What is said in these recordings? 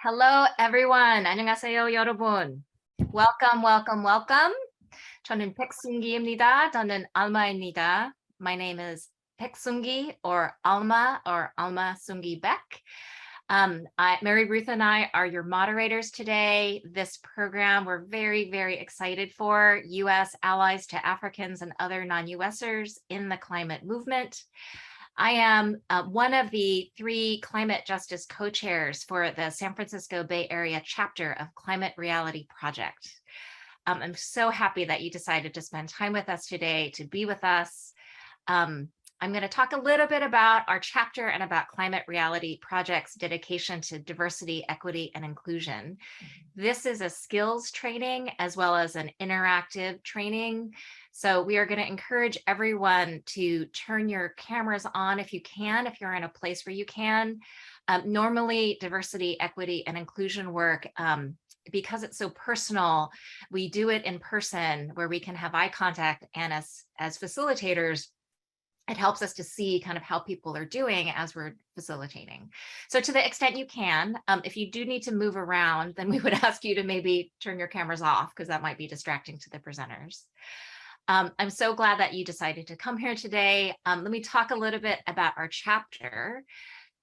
Hello, everyone. 안녕하세요, 여러분. Welcome, welcome, welcome. 저는 백순기입니다. 저는 알마입니다. My name is 백순기 or Alma Sungi Beck. Mary Ruth and I are your moderators today. This program we're very, very excited for U.S. allies to Africans and other non-U.S.ers in the climate movement. I am one of the 3 climate justice co-chairs for the San Francisco Bay Area chapter of Climate Reality Project. I'm so happy that you decided to spend time with us today, to be with us. I'm going to talk a little bit about our chapter and about Climate Reality Project's dedication to diversity, equity, and inclusion. This is a skills training as well as an interactive training. So we are going to encourage everyone to turn your cameras on if you can, if you're in a place where you can. Normally, diversity, equity, and inclusion work, because it's so personal, we do it in person where we can have eye contact, and as facilitators, it helps us to see kind of how people are doing as we're facilitating. So to the extent you can, if you do need to move around, then we would ask you to maybe turn your cameras off because that might be distracting to the presenters. I'm so glad that you decided to come here today. Let me talk a little bit about our chapter.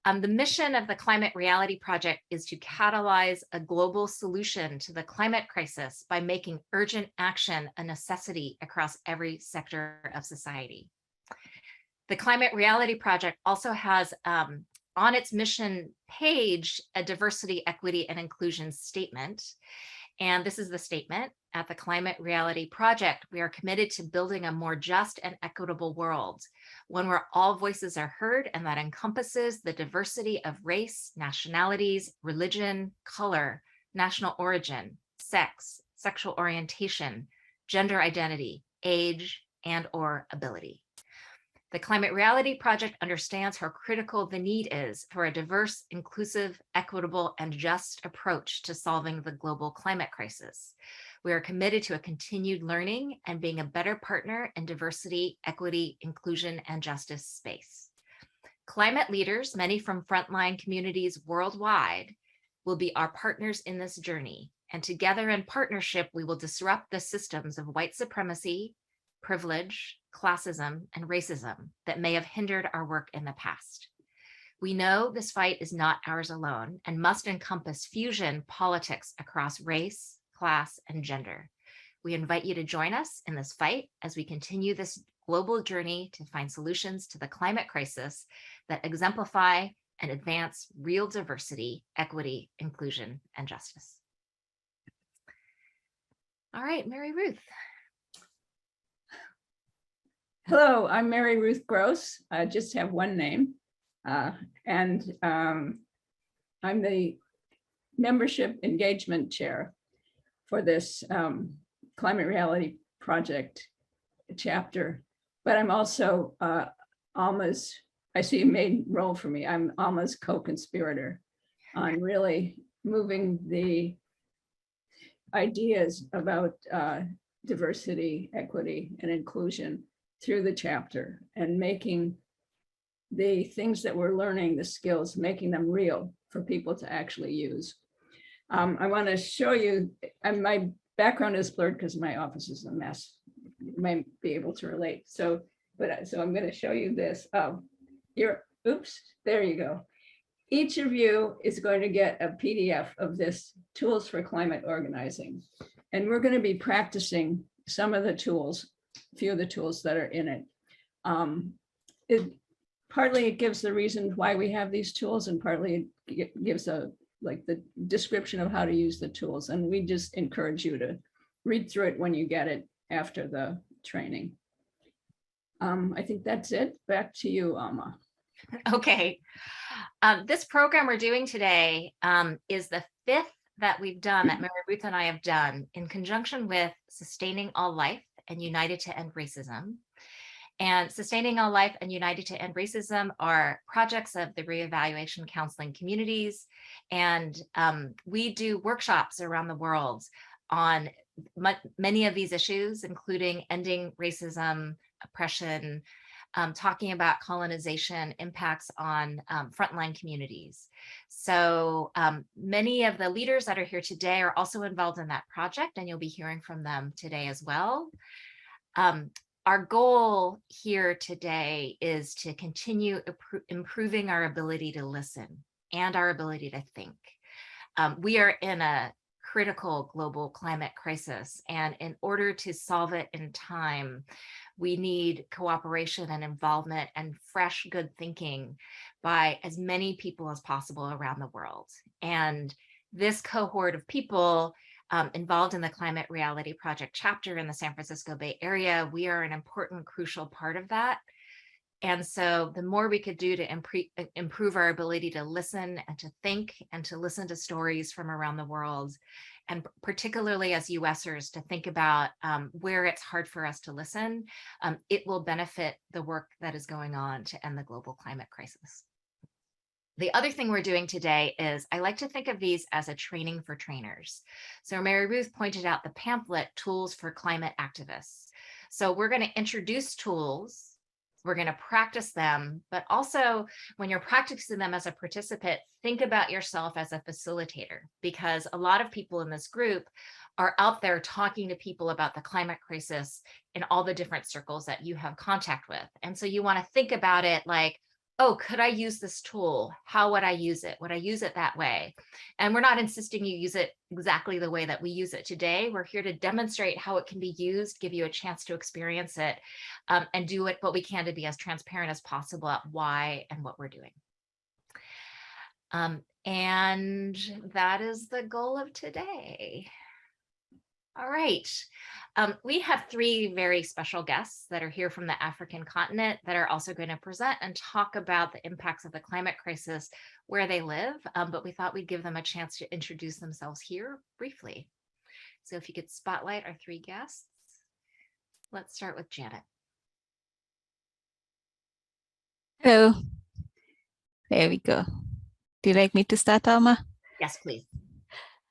The mission of the Climate Reality Project is to catalyze a global solution to the climate crisis by making urgent action a necessity across every sector of society. The Climate Reality Project also has on its mission page a diversity, equity, and inclusion statement. And this is the statement. At the Climate Reality Project, we are committed to building a more just and equitable world, one where all voices are heard and that encompasses the diversity of race, nationalities, religion, color, national origin, sex, sexual orientation, gender identity, age, and/or ability. The Climate Reality Project understands how critical the need is for a diverse, inclusive, equitable, and just approach to solving the global climate crisis. We are committed to a continued learning and being a better partner in diversity, equity, inclusion, and justice space. Climate leaders, many from frontline communities worldwide, will be our partners in this journey. And together in partnership, we will disrupt the systems of white supremacy, privilege, classism, and racism that may have hindered our work in the past. We know this fight is not ours alone and must encompass fusion politics across race, class, and gender. We invite you to join us in this fight as we continue this global journey to find solutions to the climate crisis that exemplify and advance real diversity, equity, inclusion, and justice. All right, Mary Ruth. Hello, I'm Mary Ruth Gross. I just have one name, and I'm the membership engagement chair for this Climate Reality Project chapter. But I'm also Alma's, I see a main role for me. I'm Alma's co-conspirator on really moving the ideas about diversity, equity, and inclusion through the chapter and making the things that we're learning, the skills, making them real for people to actually use. I want to show you, and my background is blurred because my office is a mess. You might be able to relate. So I'm going to show you this. Oops, there you go. Each of you is going to get a PDF of this Tools for Climate Organizing. And we're going to be practicing some of the tools, a few of the tools that are in it. Partly it gives the reasons why we have these tools, and partly it gives the description of how to use the tools. And we just encourage you to read through it when you get it after the training. I think that's it. Back to you, Alma. Okay. This program we're doing today is the 5th that we've done, that Mary Ruth and I have done in conjunction with Sustaining All Life and United to End Racism. And Sustaining All Life and United to End Racism are projects of the reevaluation counseling communities. And we do workshops around the world on many of these issues, including ending racism, oppression, talking about colonization impacts on frontline communities. So many of the leaders that are here today are also involved in that project, and you'll be hearing from them today as well. Our goal here today is to continue improving our ability to listen and our ability to think. We are in a critical global climate crisis, and in order to solve it in time, we need cooperation and involvement and fresh, good thinking by as many people as possible around the world. And this cohort of people involved in the Climate Reality Project chapter in the San Francisco Bay Area, we are an important, crucial part of that. And so the more we could do to improve our ability to listen and to think and to listen to stories from around the world, and particularly as U.S.ers to think about where it's hard for us to listen, it will benefit the work that is going on to end the global climate crisis. The other thing we're doing today is I like to think of these as a training for trainers. So Mary Ruth pointed out the pamphlet, Tools for Climate Activists. So we're going to introduce tools, we're going to practice them, but also when you're practicing them as a participant, think about yourself as a facilitator, because a lot of people in this group are out there talking to people about the climate crisis in all the different circles that you have contact with. And so you want to think about it like, oh, could I use this tool? How would I use it? Would I use it that way? And we're not insisting you use it exactly the way that we use it today. We're here to demonstrate how it can be used, give you a chance to experience it, and do what we can to be as transparent as possible at why and what we're doing. And that is the goal of today. All right. We have three very special guests that are here from the African continent that are also going to present and talk about the impacts of the climate crisis where they live, but we thought we'd give them a chance to introduce themselves here briefly. So if you could spotlight our three guests. Let's start with Janet. Hello. There we go. Do you like me to start, Alma? Yes, please.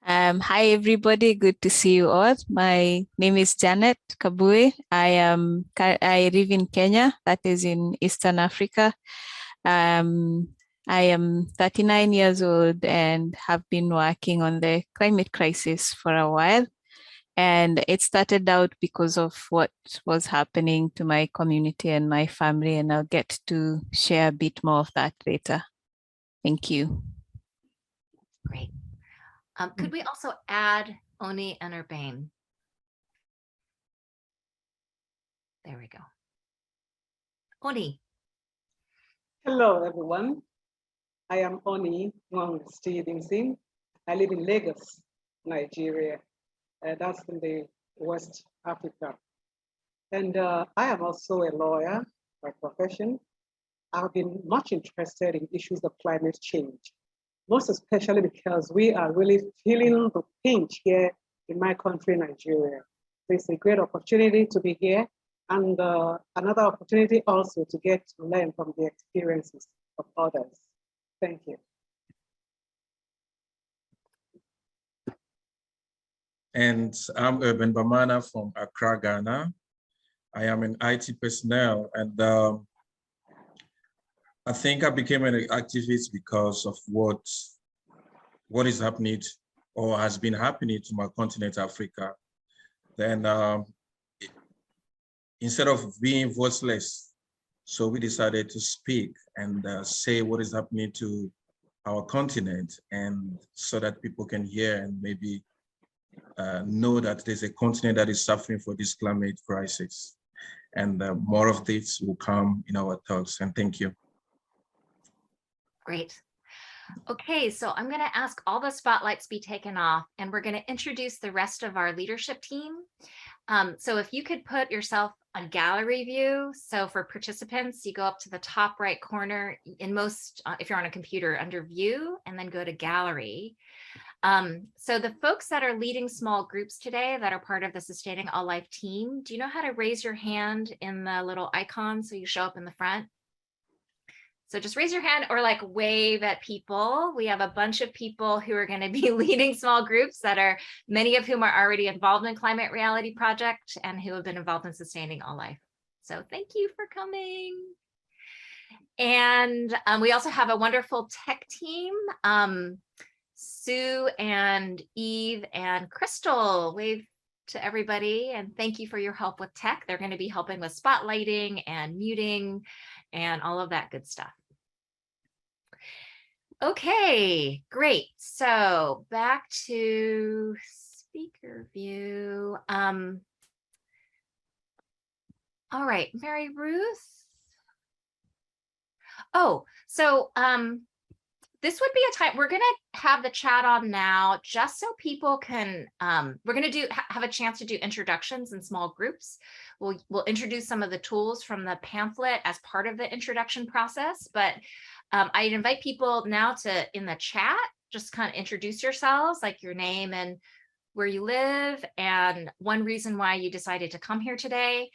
Hi, everybody. Good to see you all. My name is Janet Kabui. I live in Kenya, that is in Eastern Africa. I am 39 years old and have been working on the climate crisis for a while. And it started out because of what was happening to my community and my family, and I'll get to share a bit more of that later. Thank you. Great. Could we also add Oni and Urbane? There we go. Oni. Hello, everyone. I am Oni Wong Stevenson. I live in Lagos, Nigeria. That's in the West Africa. And I am also a lawyer by profession. I've been much interested in issues of climate change, most especially because we are really feeling the pinch here in my country, Nigeria. It's a great opportunity to be here, and another opportunity also to get to learn from the experiences of others. Thank you. And I'm Urban Bamana from Accra, Ghana. I am an IT personnel, and I think I became an activist because of what is happening or has been happening to my continent, Africa. Then instead of being voiceless, so we decided to speak and say what is happening to our continent, and so that people can hear and maybe know that there's a continent that is suffering for this climate crisis. And more of this will come in our talks. And thank you. Great. Okay, so I'm going to ask all the spotlights be taken off, and we're going to introduce the rest of our leadership team. So if you could put yourself on gallery view. So for participants, you go up to the top right corner in most, if you're on a computer, under view, and then go to gallery. So the folks that are leading small groups today that are part of the Sustaining All Life team, do you know how to raise your hand in the little icon so you show up in the front? So just raise your hand or like wave at people. We have a bunch of people who are going to be leading small groups that are, many of whom are already involved in Climate Reality Project and who have been involved in Sustaining All Life. So thank you for coming. And we also have a wonderful tech team. Sue and Eve and Crystal, wave to everybody, and thank you for your help with tech. They're going to be helping with spotlighting and muting and all of that good stuff. Okay, great. So back to speaker view. All right, Mary Ruth. Oh, so this would be a time we're going to have the chat on now just so people can, we're going to have a chance to do introductions in small groups. We'll introduce some of the tools from the pamphlet as part of the introduction process, but I'd invite people now to, in the chat, just kind of introduce yourselves, like your name and where you live and one reason why you decided to come here today.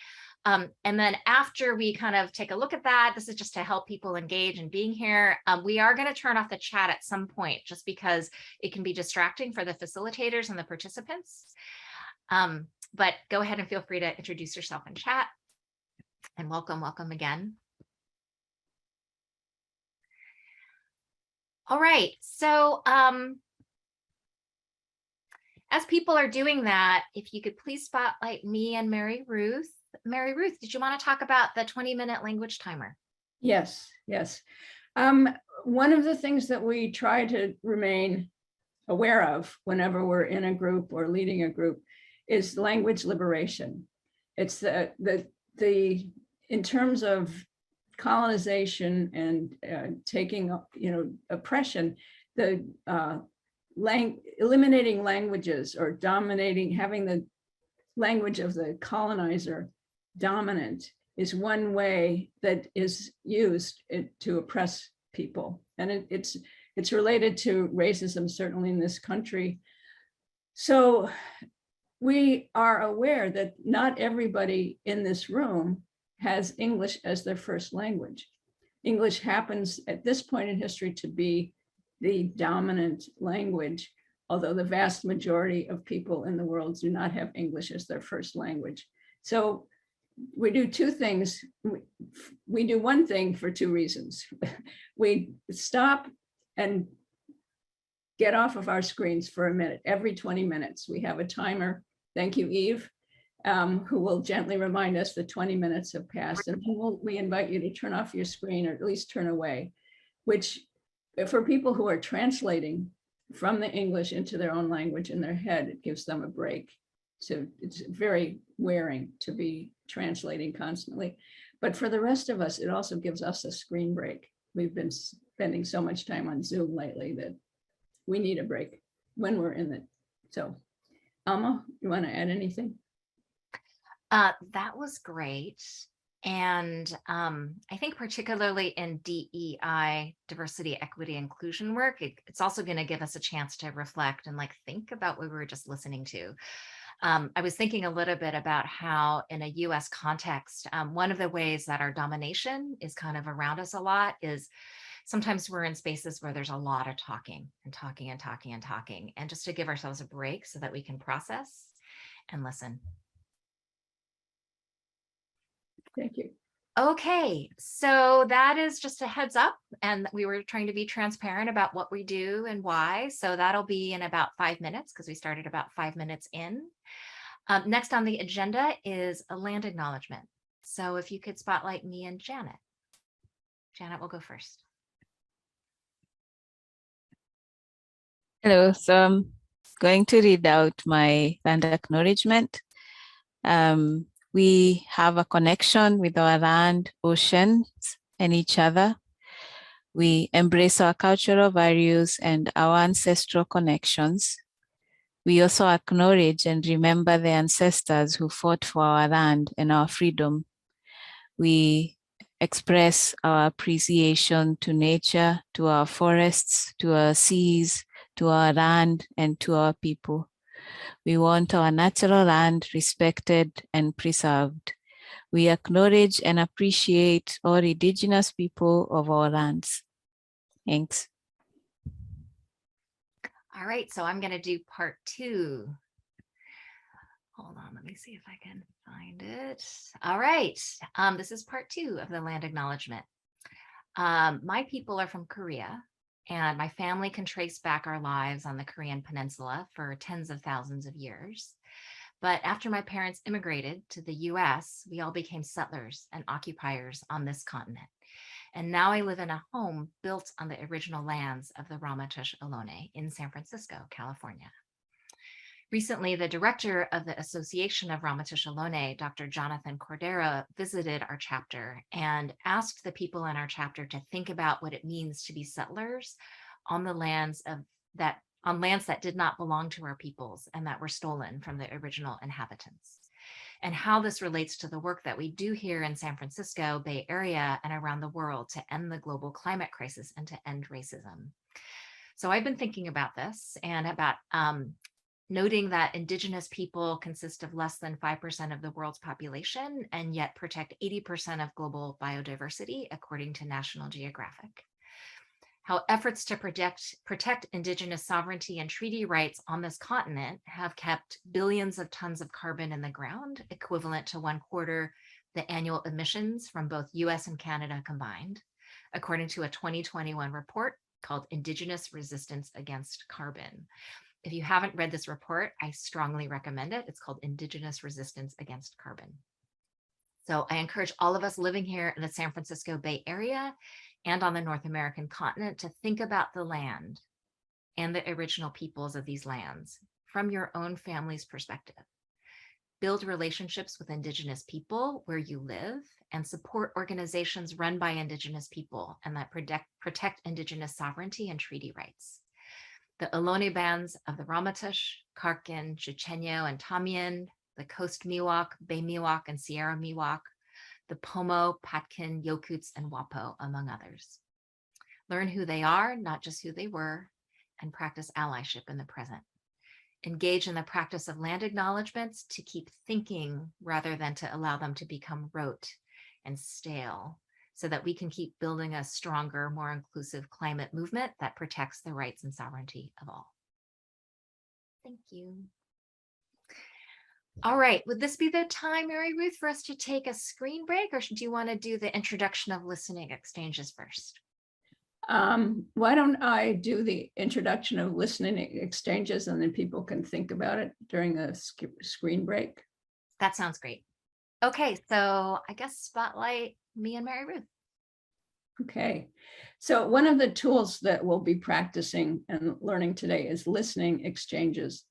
And then after we kind of take a look at that, this is just to help people engage in being here. We are going to turn off the chat at some point just because it can be distracting for the facilitators and the participants. But go ahead and feel free to introduce yourself in chat. And welcome again. All right, so as people are doing that, if you could please spotlight me and Mary Ruth. Mary Ruth, did you want to talk about the 20-minute language timer? Yes, yes. One of the things that we try to remain aware of whenever we're in a group or leading a group is language liberation. It's in terms of colonization and taking, oppression, eliminating languages or dominating, having the language of the colonizer dominant is one way that is used to oppress people. And it's related to racism, certainly in this country. So we are aware that not everybody in this room has English as their first language. English happens at this point in history to be the dominant language, although the vast majority of people in the world do not have English as their first language. So we do two things. We do one thing for two reasons. We stop and get off of our screens for a minute. Every 20 minutes, we have a timer. Thank you, Eve, who will gently remind us that 20 minutes have passed. And we invite you to turn off your screen or at least turn away, which for people who are translating from the English into their own language in their head, it gives them a break. So it's very wearing to be translating constantly. But for the rest of us, it also gives us a screen break. We've been spending so much time on Zoom lately that we need a break when we're in it. So Alma, you want to add anything? That was great. And I think particularly in DEI, diversity, equity, inclusion work, it's also going to give us a chance to reflect and think about what we were just listening to. I was thinking a little bit about how in a US context, one of the ways that our domination is kind of around us a lot is sometimes we're in spaces where there's a lot of talking and talking and talking and talking, and just to give ourselves a break so that we can process and listen. Thank you. Okay, so that is just a heads up, and we were trying to be transparent about what we do and why. So that'll be in about 5 minutes because we started about 5 minutes in. Next on the agenda is a land acknowledgement. So if you could spotlight me and Janet. Janet will go first. Hello, so I'm going to read out my land acknowledgement. We have a connection with our land, oceans, and each other. We embrace our cultural values and our ancestral connections. We also acknowledge and remember the ancestors who fought for our land and our freedom. We express our appreciation to nature, to our forests, to our seas, to our land, and to our people. We want our natural land respected and preserved. We acknowledge and appreciate all indigenous people of our lands. Thanks. All right, so I'm going to do part 2. Hold on, let me see if I can find it. All right, this is part 2 of the land acknowledgement. My people are from Korea, and my family can trace back our lives on the Korean peninsula for tens of thousands of years. But after my parents immigrated to the US, we all became settlers and occupiers on this continent. And now I live in a home built on the original lands of the Ramaytush Ohlone in San Francisco, California. Recently, the director of the Association of Ramaytush Ohlone, Dr. Jonathan Cordero, visited our chapter and asked the people in our chapter to think about what it means to be settlers on the lands that did not belong to our peoples and that were stolen from the original inhabitants, and how this relates to the work that we do here in San Francisco, Bay Area, and around the world to end the global climate crisis and to end racism. So I've been thinking about this and about noting that Indigenous people consist of less than 5% of the world's population and yet protect 80% of global biodiversity, according to National Geographic. How efforts to protect Indigenous sovereignty and treaty rights on this continent have kept billions of tons of carbon in the ground, equivalent to 1/4 the annual emissions from both US and Canada combined, according to a 2021 report called Indigenous Resistance Against Carbon. If you haven't read this report, I strongly recommend it. It's called Indigenous Resistance Against Carbon. So I encourage all of us living here in the San Francisco Bay Area and on the North American continent to think about the land and the original peoples of these lands from your own family's perspective. Build relationships with Indigenous people where you live and support organizations run by Indigenous people and that protect Indigenous sovereignty and treaty rights. The Ohlone bands of the Ramaytush, Karkin, Chochenyo, and Tamian, the Coast Miwok, Bay Miwok, and Sierra Miwok, the Pomo, Patkin, Yokuts, and Wapo, among others. Learn who they are, not just who they were, and practice allyship in the present. Engage in the practice of land acknowledgements to keep thinking rather than to allow them to become rote and stale, so that we can keep building a stronger, more inclusive climate movement that protects the rights and sovereignty of all. Thank you. All right, would this be the time, Mary Ruth, for us to take a screen break, or do you want to do the introduction of listening exchanges first? Why don't I do the introduction of listening exchanges and then people can think about it during the screen break? That sounds great. Okay, so I guess spotlight me and Mary Ruth. Okay, so one of the tools that we'll be practicing and learning today is listening exchanges.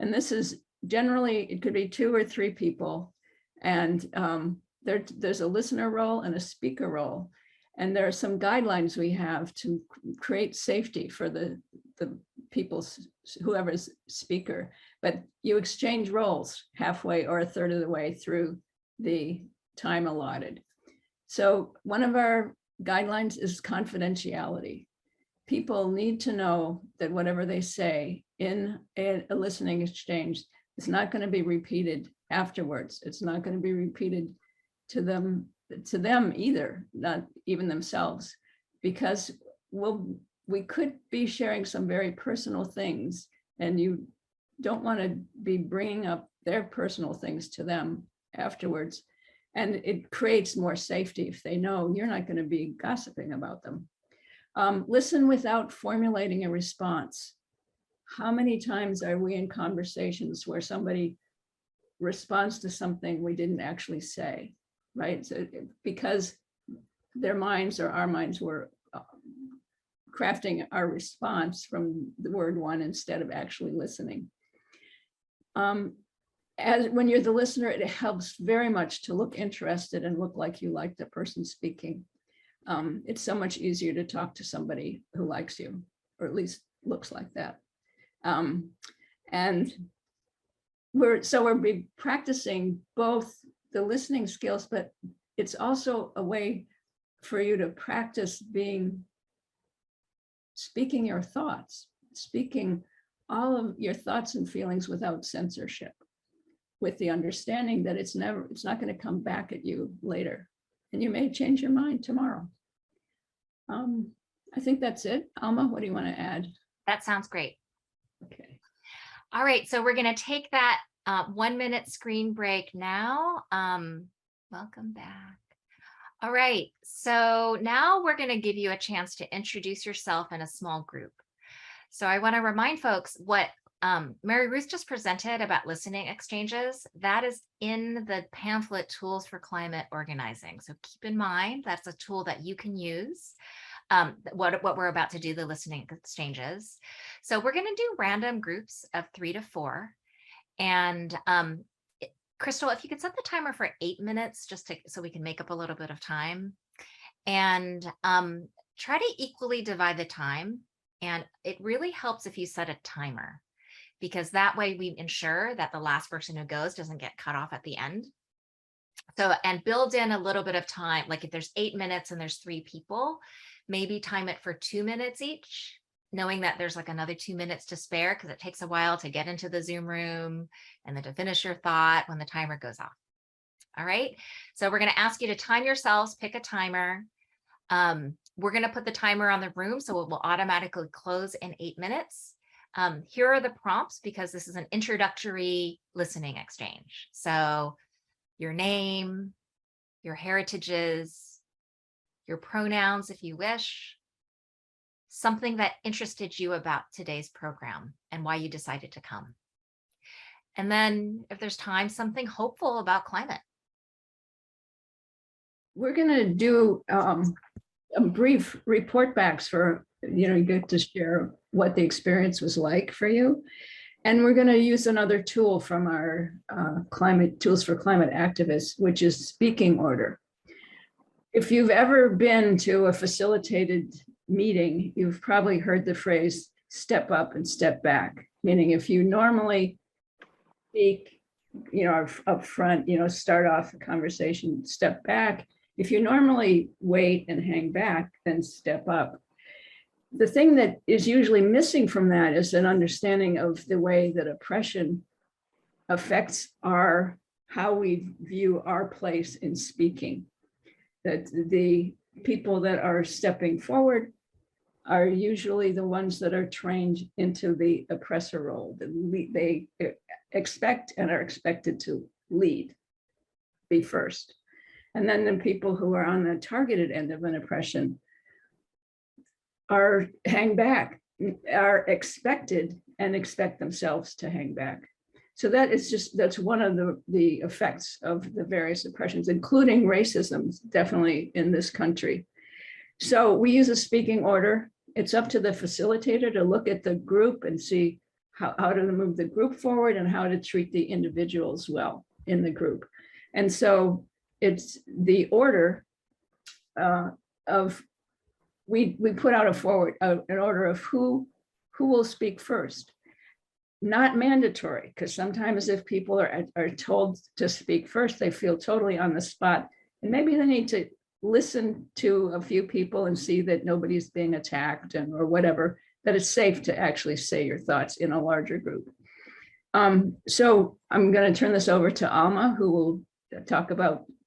And this is generally, it could be 2 or 3 people. And there's a listener role and a speaker role. And there are some guidelines we have to create safety for the people's, whoever's speaker. But you exchange roles halfway or 1/3 of the way through the time allotted. So one of our guidelines is confidentiality. People need to know that whatever they say in a listening exchange is not going to be repeated afterwards. It's not going to be repeated to them either, not even themselves, because we could be sharing some very personal things, and you don't want to be bringing up their personal things to them afterwards. And it creates more safety if they know you're not going to be gossiping about them. Listen without formulating a response. How many times are we in conversations where somebody responds to something we didn't actually say, right? So, because their minds or our minds were crafting our response from the word one instead of actually listening. As when you're the listener, it helps very much to look interested and look like you like the person speaking. It's so much easier to talk to somebody who likes you, or at least looks like that. And we'll be practicing both the listening skills, but it's also a way for you to practice speaking your thoughts, speaking all of your thoughts and feelings without censorship, with the understanding that it's not going to come back at you later, and you may change your mind tomorrow. I think that's it. Alma, what do you want to add? That sounds great. Okay. All right, so we're going to take that 1 minute screen break now. Welcome back. All right, so now we're going to give you a chance to introduce yourself in a small group. So I want to remind folks what Mary Ruth just presented about listening exchanges. That is in the pamphlet Tools for Climate Organizing. So keep in mind, that's a tool that you can use. What we're about to do, the listening exchanges. So we're going to do random groups of 3 to 4. And Crystal, if you could set the timer for 8 minutes, just so we can make up a little bit of time, and try to equally divide the time. And it really helps if you set a timer, because that way we ensure that the last person who goes doesn't get cut off at the end. So, and build in a little bit of time, like if there's 8 minutes and there's 3 people, maybe time it for 2 minutes each, knowing that there's like another 2 minutes to spare, because it takes a while to get into the Zoom room and then to finish your thought when the timer goes off. All right, so we're going to ask you to time yourselves, pick a timer. We're going to put the timer on the room, so it will automatically close in 8 minutes. Here are the prompts, because this is an introductory listening exchange. So your name, your heritages, your pronouns if you wish, something that interested you about today's program and why you decided to come. And then if there's time, something hopeful about climate. We're going to do a brief report backs for, you get to share what the experience was like for you. And we're going to use another tool from our climate tools for climate activists, which is speaking order. If you've ever been to a facilitated meeting, you've probably heard the phrase step up and step back, meaning if you normally speak, up front, start off a conversation, step back. If you normally wait and hang back, then step up. The thing that is usually missing from that is an understanding of the way that oppression affects how we view our place in speaking. That the people that are stepping forward are usually the ones that are trained into the oppressor role. They expect and are expected to lead, be first. And then the people who are on the targeted end of an oppression are hang back, are expected and expect themselves to hang back. So that's one of the effects of the various oppressions, including racism, definitely in this country. So we use a speaking order. It's up to the facilitator to look at the group and see how to move the group forward and how to treat the individuals well in the group. And so it's the order of, we put out an order of who will speak first. Not mandatory, because sometimes if people are told to speak first, they feel totally on the spot, and maybe they need to listen to a few people and see that nobody's being attacked or whatever, that it's safe to actually say your thoughts in a larger group. So I'm going to turn this over to Alma, who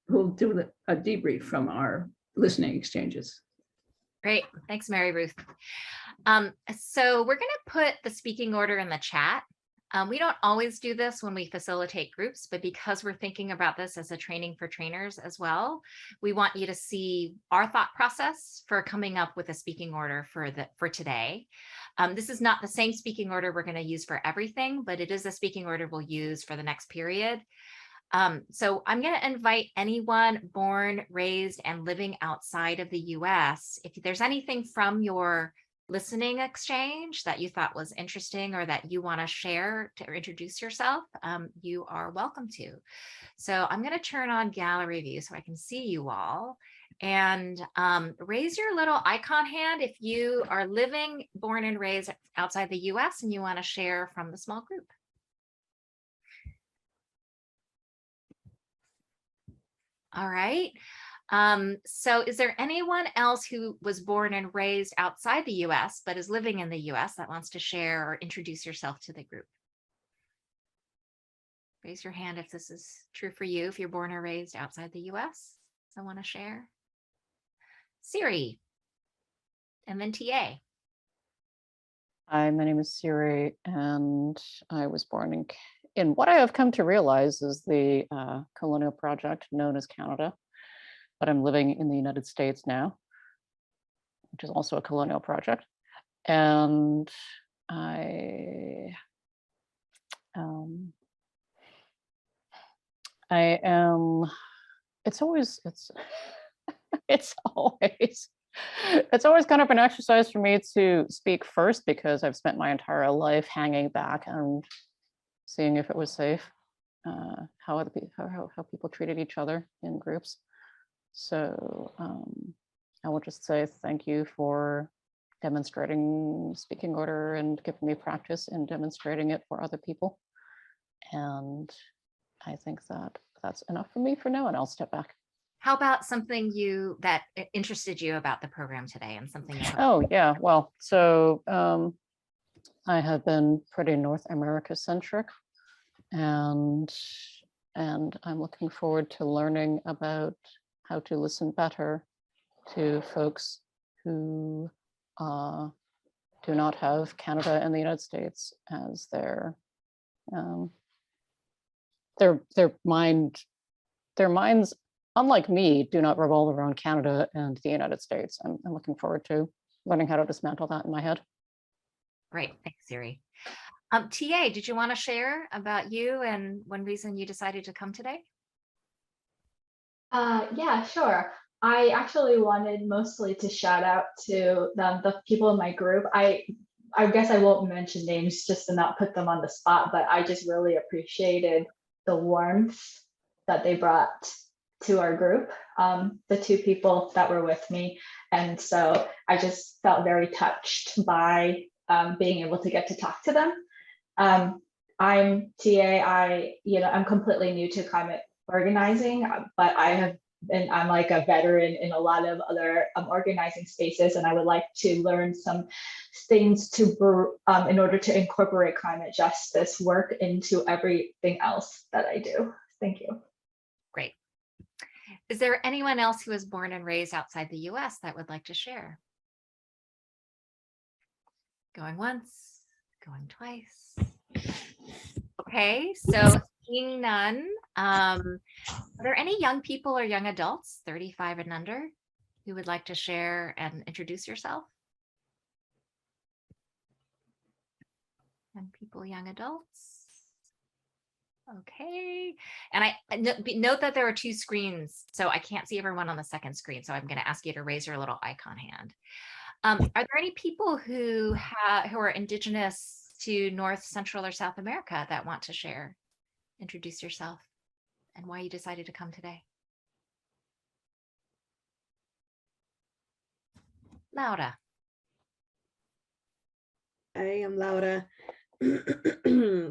will do a debrief from our listening exchanges. Great, thanks, Mary Ruth. So we're going to put the speaking order in the chat. We don't always do this when we facilitate groups, but because we're thinking about this as a training for trainers as well, we want you to see our thought process for coming up with a speaking order for today. This is not the same speaking order we're going to use for everything, but it is a speaking order we'll use for the next period. So I'm going to invite anyone born, raised, and living outside of the US. If there's anything from your listening exchange that you thought was interesting or that you want to share to introduce yourself, you are welcome to. So I'm going to turn on gallery view so I can see you all, and raise your little icon hand if you are living, born, and raised outside the US and you want to share from the small group. All right. So is there anyone else who was born and raised outside the US but is living in the US that wants to share or introduce yourself to the group? Raise your hand if this is true for you, if you're born or raised outside the US. I want to share. Siri, and then TA. Hi, my name is Siri, and I was born in what I have come to realize is the colonial project known as Canada, but I'm living in the United States now, which is also a colonial project. And I am, it's always it's always kind of an exercise for me to speak first, because I've spent my entire life hanging back and seeing if it was safe, how people treated each other in groups. So I will just say thank you for demonstrating speaking order and giving me practice in demonstrating it for other people. And I think that that's enough for me for now, and I'll step back. How about something that interested you about the program today, and something you Oh yeah, well, so I have been pretty North America centric, and I'm looking forward to learning about how to listen better to folks who do not have Canada and the United States as their minds, unlike me, do not revolve around Canada and the United States. I'm looking forward to learning how to dismantle that in my head. Great, thanks, Siri. TA, did you want to share about you and one reason you decided to come today? Yeah, sure. I actually wanted mostly to shout out to the people in my group. I guess I won't mention names just to not put them on the spot, but I just really appreciated the warmth that they brought to our group, the two people that were with me. And so I just felt very touched by being able to get to talk to them. I'm TA, I'm completely new to climate organizing, but I'm like a veteran in a lot of other organizing spaces, and I would like to learn some things in order to incorporate climate justice work into everything else that I do. Thank you. Great. Is there anyone else who was born and raised outside the US that would like to share? Going once, going twice. Okay, so seeing none, are there any young people or young adults, 35 and under, who would like to share and introduce yourself? Young people, young adults. Okay, and I note that there are two screens, so I can't see everyone on the second screen, so I'm going to ask you to raise your little icon hand. Are there any people who are indigenous to North, Central, or South America that want to share? Introduce yourself and why you decided to come today. Laura. I am Laura.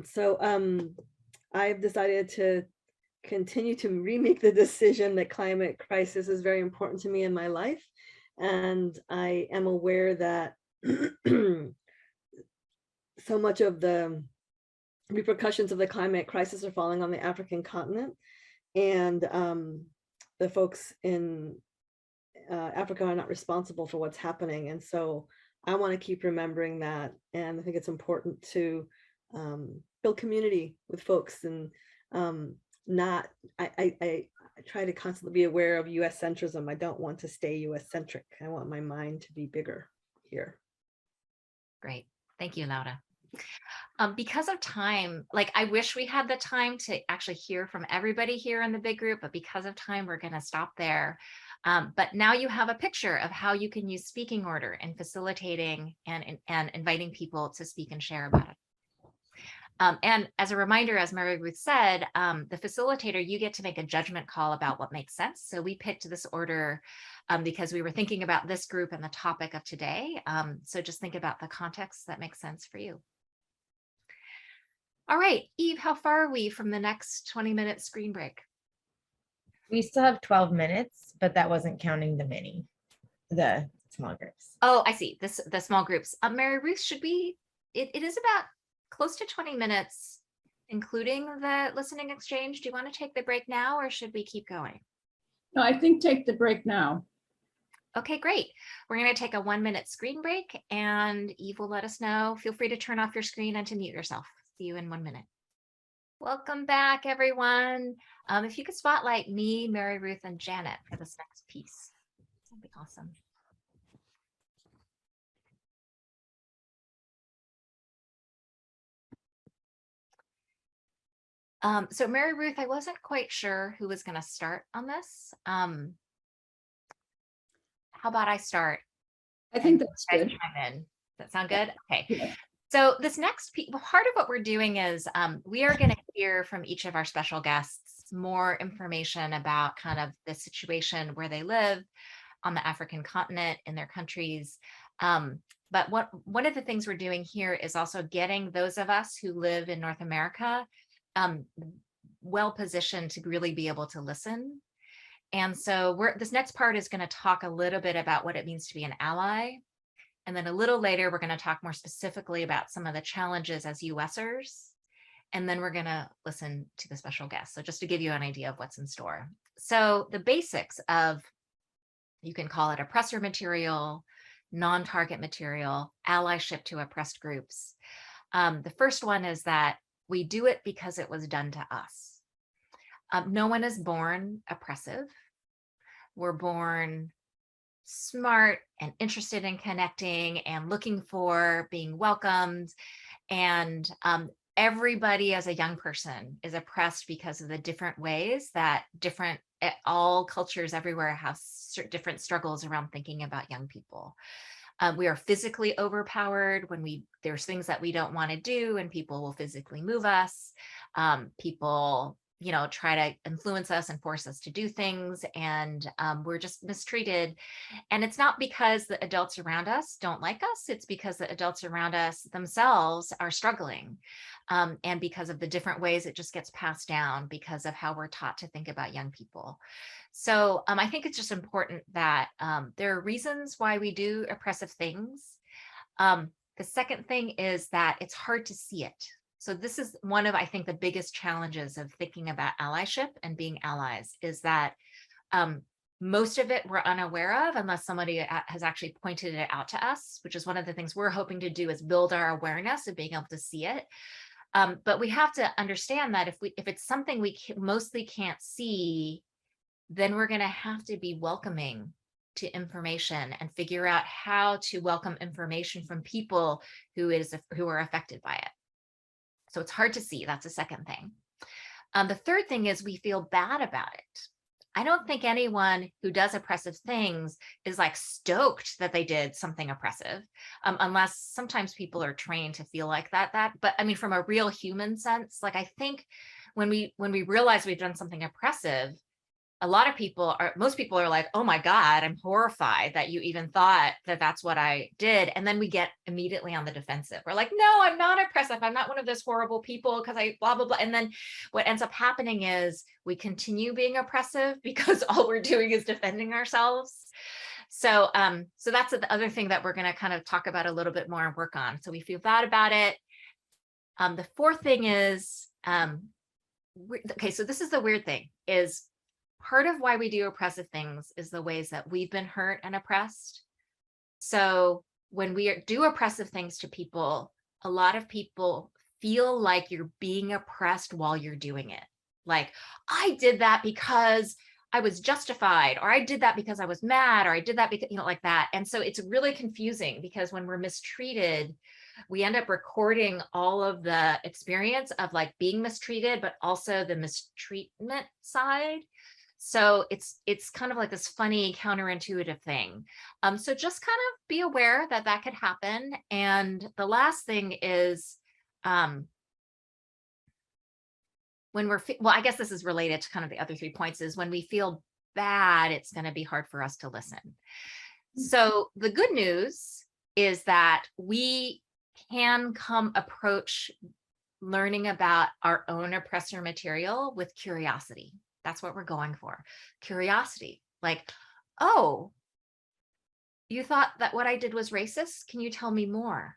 So I've decided to continue to remake the decision that climate crisis is very important to me in my life. And I am aware that so much of the repercussions of the climate crisis are falling on the African continent. And the folks in Africa are not responsible for what's happening. And so I want to keep remembering that. And I think it's important to build community with folks, and I try to constantly be aware of US centrism. I don't want to stay US centric. I want my mind to be bigger here. Great. Thank you, Laura. Because of time, like I wish we had the time to actually hear from everybody here in the big group, but because of time, we're going to stop there. But now you have a picture of how you can use speaking order in facilitating and inviting people to speak and share about it. And as a reminder, as Mary Ruth said, the facilitator, you get to make a judgment call about what makes sense. So we picked this order because we were thinking about this group and the topic of today. So just think about the context that makes sense for you. All right, Eve, how far are we from the next 20-minute screen break? We still have 12 minutes, but that wasn't counting the small groups. Oh, I see, the small groups. Mary Ruth, should we, it is about close to 20 minutes, including the listening exchange. Do you want to take the break now or should we keep going? No, I think take the break now. Okay, great. We're going to take a 1-minute screen break and Eve will let us know. Feel free to turn off your screen and to mute yourself. See you in 1 minute. Welcome back, everyone. If you could spotlight me, Mary Ruth, and Janet for this next piece, that'd be awesome. So Mary Ruth, I wasn't quite sure who was going to start on this. How about I start? I think and that's you guys good. chime in. Does that sound good? Okay. Yeah. So this next part of what we're doing is we are going to hear from each of our special guests more information about kind of the situation where they live on the African continent in their countries. But one of the things we're doing here is also getting those of us who live in North America well positioned to really be able to listen. And so this next part is going to talk a little bit about what it means to be an ally. And then a little later, we're going to talk more specifically about some of the challenges as U.S.ers. And then we're going to listen to the special guests. So just to give you an idea of what's in store. So the basics of, you can call it oppressor material, non-target material, allyship to oppressed groups. The first one is that we do it because it was done to us. No one is born oppressive. We're born smart and interested in connecting and looking for being welcomed. And everybody as a young person is oppressed because of the different ways that all cultures everywhere have different struggles around thinking about young people. We are physically overpowered when there's things that we don't want to do, and people will physically move us. People, try to influence us and force us to do things, and we're just mistreated. And it's not because the adults around us don't like us, it's because the adults around us themselves are struggling. And because of the different ways it just gets passed down because of how we're taught to think about young people. So I think it's just important that there are reasons why we do oppressive things. The second thing is that it's hard to see it. So this is one of, I think, the biggest challenges of thinking about allyship and being allies, is that most of it we're unaware of unless somebody has actually pointed it out to us, which is one of the things we're hoping to do, is build our awareness of being able to see it. But we have to understand that if it's something we mostly can't see, then we're going to have to be welcoming to information and figure out how to welcome information from people who are affected by it. So it's hard to see. That's the second thing. The third thing is we feel bad about it. I don't think anyone who does oppressive things is like stoked that they did something oppressive, unless sometimes people are trained to feel like that. But I mean, from a real human sense, like I think when we realize we've done something oppressive, most people are like, oh my God, I'm horrified that you even thought that that's what I did. And then we get immediately on the defensive. We're like, no, I'm not oppressive. I'm not one of those horrible people because I blah, blah, blah. And then what ends up happening is we continue being oppressive because all we're doing is defending ourselves. So, so that's the other thing that we're going to kind of talk about a little bit more and work on. So we feel bad about it. The fourth thing is, okay, so this is the weird thing, is part of why we do oppressive things is the ways that we've been hurt and oppressed. So when we do oppressive things to people, a lot of people feel like you're being oppressed while you're doing it. Like, I did that because I was justified, or I did that because I was mad, or I did that because, like that. And so it's really confusing because when we're mistreated, we end up recording all of the experience of like being mistreated, but also the mistreatment side. So it's kind of like this funny counterintuitive thing. So just kind of be aware that that could happen. And the last thing is when well, I guess this is related to kind of the other 3 points, is when we feel bad, it's going to be hard for us to listen. So the good news is that we can approach learning about our own oppressor material with curiosity. That's what we're going for. Curiosity, like, oh, you thought that what I did was racist? Can you tell me more?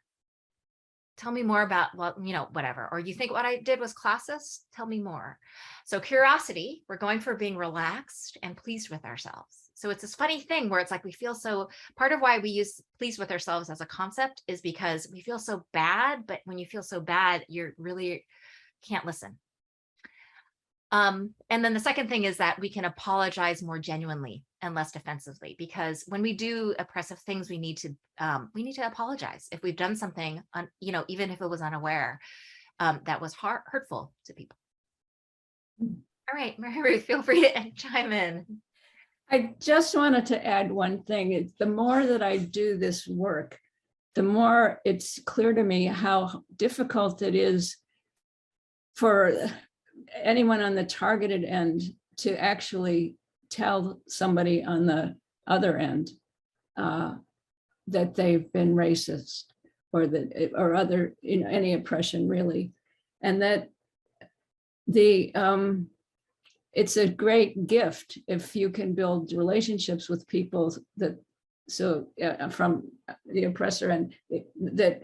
Tell me more about, well, whatever. Or you think what I did was classist? Tell me more. So curiosity, we're going for being relaxed and pleased with ourselves. So it's this funny thing where it's like we feel so, part of why we use pleased with ourselves as a concept is because we feel so bad, but when you feel so bad, you really can't listen. And then the second thing is that we can apologize more genuinely and less defensively, because when we do oppressive things, we need to apologize if we've done something, even if it was unaware, that was hurtful to people. All right, Mary Ruth, feel free to chime in. I just wanted to add one thing. The more that I do this work, the more it's clear to me how difficult it is for anyone on the targeted end to actually tell somebody on the other end that they've been racist or other, any oppression really. And that it's a great gift if you can build relationships with people from the oppressor and that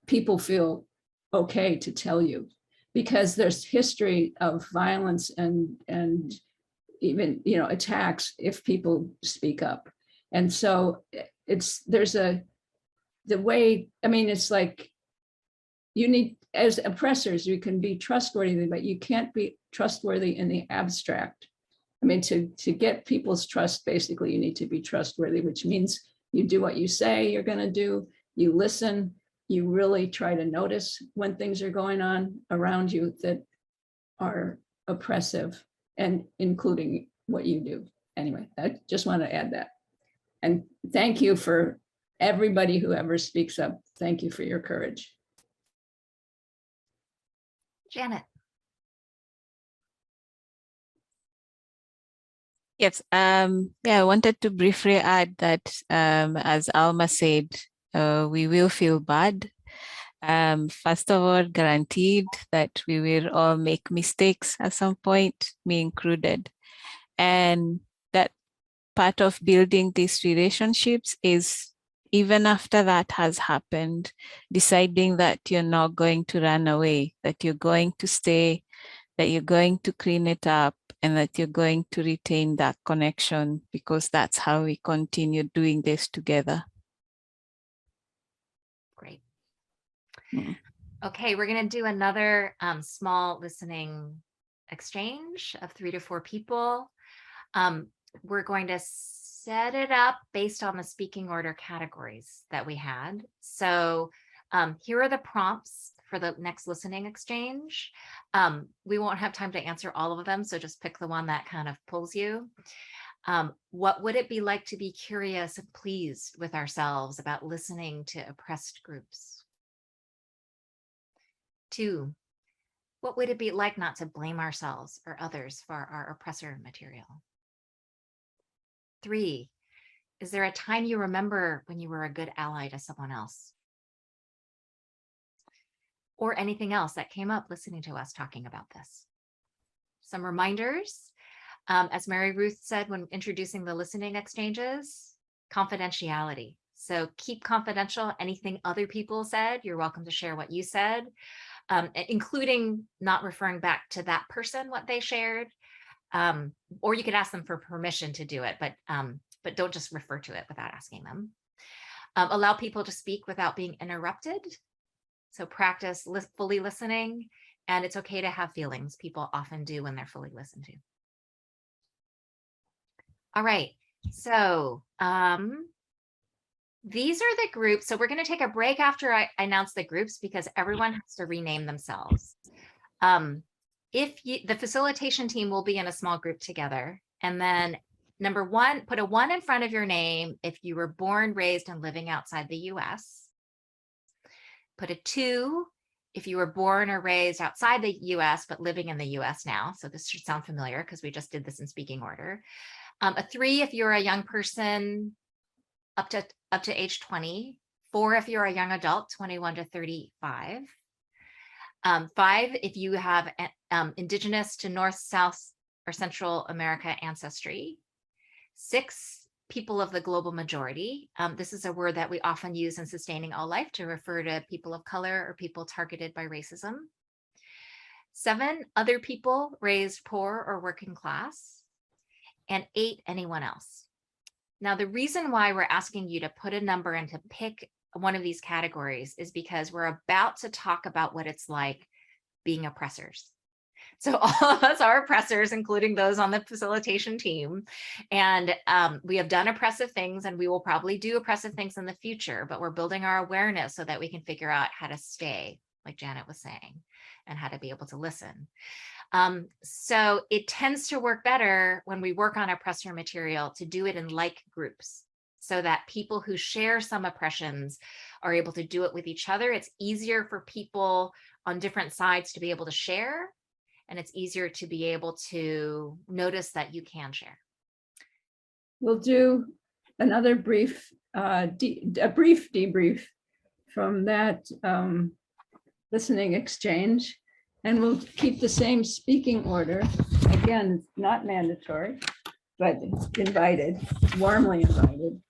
people feel okay to tell you, because there's history of violence and even attacks if people speak up. And so it's like you need, as oppressors, you can be trustworthy, but you can't be trustworthy in the abstract. I mean, to get people's trust, basically, you need to be trustworthy, which means you do what you say you're going to do, you listen, you really try to notice when things are going on around you that are oppressive, and including what you do. Anyway, I just want to add that. And thank you for everybody who ever speaks up. Thank you for your courage. Janet. Yes, I wanted to briefly add that as Alma said, we will feel bad. First of all, guaranteed that we will all make mistakes at some point, me included. And that part of building these relationships is, even after that has happened, deciding that you're not going to run away, that you're going to stay, that you're going to clean it up, and that you're going to retain that connection, because that's how we continue doing this together. Great. Mm. Okay, we're going to do another small listening exchange of 3 to 4 people. We're going to set it up based on the speaking order categories that we had. So here are the prompts for the next listening exchange. We won't have time to answer all of them, so just pick the one that kind of pulls you. What would it be like to be curious and pleased with ourselves about listening to oppressed groups? 2, what would it be like not to blame ourselves or others for our oppressor material? 3, is there a time you remember when you were a good ally to someone else? Or anything else that came up listening to us talking about this? Some reminders, as Mary Ruth said when introducing the listening exchanges, confidentiality. So keep confidential anything other people said. You're welcome to share what you said, including not referring back to that person, what they shared. Or you could ask them for permission to do it, but don't just refer to it without asking them. Allow people to speak without being interrupted. So practice fully listening, and it's okay to have feelings. People often do when they're fully listened to. All right, so these are the groups. So we're going to take a break after I announce the groups, because everyone has to rename themselves. The facilitation team will be in a small group together, and then number 1, put a 1 in front of your name if you were born, raised, and living outside the US. Put a 2 if you were born or raised outside the US, but living in the US now. So this should sound familiar because we just did this in speaking order. A 3 if you're a young person up to age 20. 4 if you're a young adult, 21 to 35. 5 if you have indigenous to North, South, or Central America ancestry. 6, people of the global majority. This is a word that we often use in Sustaining All Life to refer to people of color or people targeted by racism. 7, other people raised poor or working class. And 8, anyone else. Now, the reason why we're asking you to put a number and to pick one of these categories is because we're about to talk about what it's like being oppressors. So all of us are oppressors, including those on the facilitation team. And we have done oppressive things, and we will probably do oppressive things in the future, but we're building our awareness so that we can figure out how to stay, like Janet was saying, and how to be able to listen. So it tends to work better when we work on oppressor material to do it in like groups, so that people who share some oppressions are able to do it with each other. It's easier for people on different sides to be able to share, and it's easier to be able to notice that you can share. We'll do another brief, brief debrief from that listening exchange, and we'll keep the same speaking order. Again, not mandatory, but invited, warmly invited.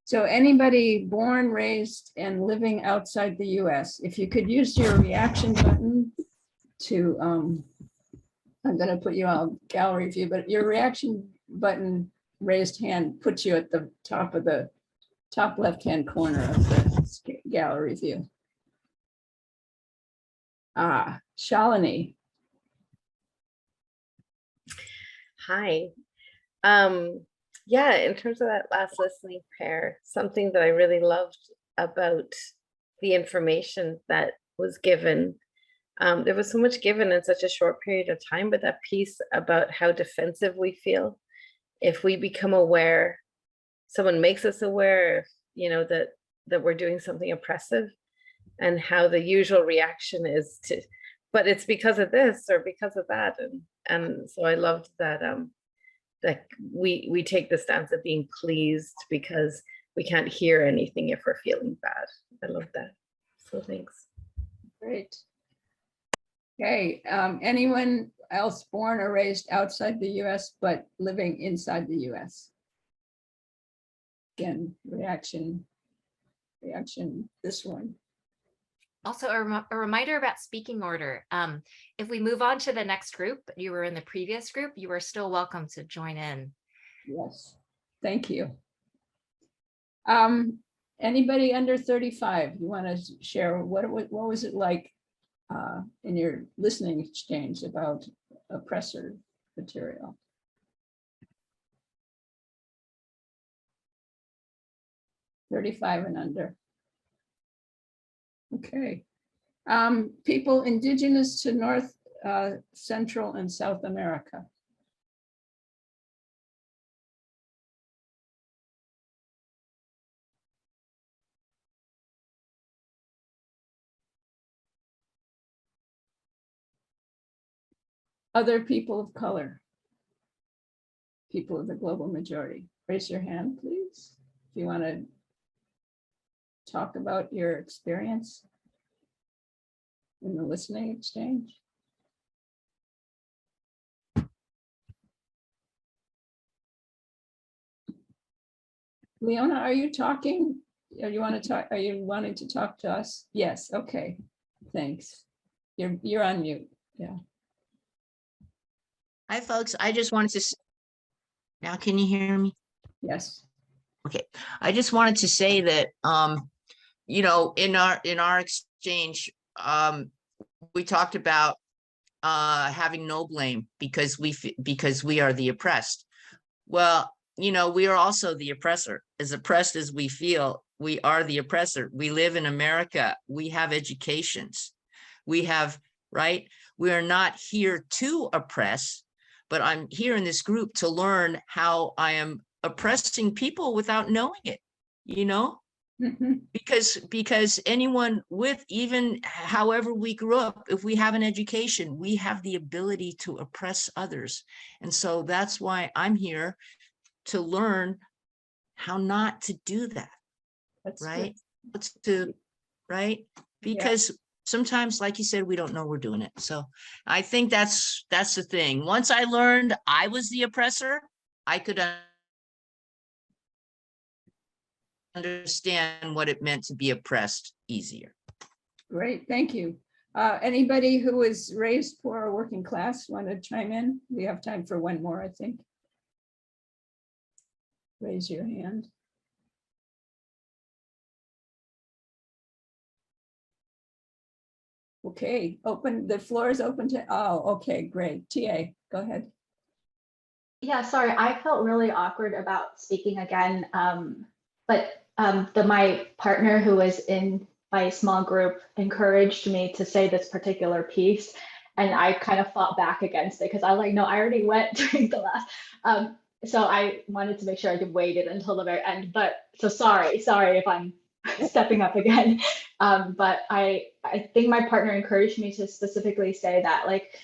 So anybody born, raised, and living outside the US, if you could use your reaction button to, I'm going to put you on gallery view, but your reaction button raised hand puts you at the top of the top left-hand corner of the gallery view. Shalini. Hi. Yeah, in terms of that last listening pair, something that I really loved about the information that was given, there was so much given in such a short period of time, but that piece about how defensive we feel if we become aware, someone makes us aware, you know, that we're doing something oppressive, and how the usual reaction is to, but it's because of this or because of that. And so I loved that, that we take the stance of being pleased because we can't hear anything if we're feeling bad. I love that. So thanks. Great. Okay, anyone else born or raised outside the US but living inside the US? Again, reaction, this one. Also, a reminder about speaking order. If we move on to the next group, you were in the previous group, you are still welcome to join in. Yes, thank you. Anybody under 35, you want to share what was it like in your listening exchange about oppressor material? $35 and under. Okay. People indigenous to North, Central, and South America. Other people of color. People of the global majority. Raise your hand, please, if you want to talk about your experience in the listening exchange. Leona, are you talking? Or you want to talk? Are you wanting to talk to us? Yes. Okay. Thanks. You're on mute. Yeah. Hi, folks. I just wanted to. Now, can you hear me? Yes. Okay. I just wanted to say that, you know, in our exchange, we talked about having no blame because we are the oppressed. Well, you know, we are also the oppressor. As oppressed as we feel, we are the oppressor. We live in America. We have educations. We have, right? We are not here to oppress, but I'm here in this group to learn how I am oppressing people without knowing it, you know? Mm-hmm. Because anyone with, even however we grew up, if we have an education, we have the ability to oppress others. And so that's why I'm here, to learn how not to do that. That's right? good. What's to, right? Because sometimes, like you said, we don't know we're doing it. So I think that's the thing. Once I learned I was the oppressor, I could understand what it meant to be oppressed easier. Great, thank you. Anybody who was raised poor or working class want to chime in? We have time for one more, I think. Raise your hand. Okay, the floor is open to, okay, great. TA, go ahead. Yeah, sorry, I felt really awkward about speaking again. But my partner who was in my small group encouraged me to say this particular piece. And I kind of fought back against it because I was like, no, I already went during the last. So I wanted to make sure I could wait it until the very end. But so sorry if I'm stepping up again. But I think my partner encouraged me to specifically say that, like,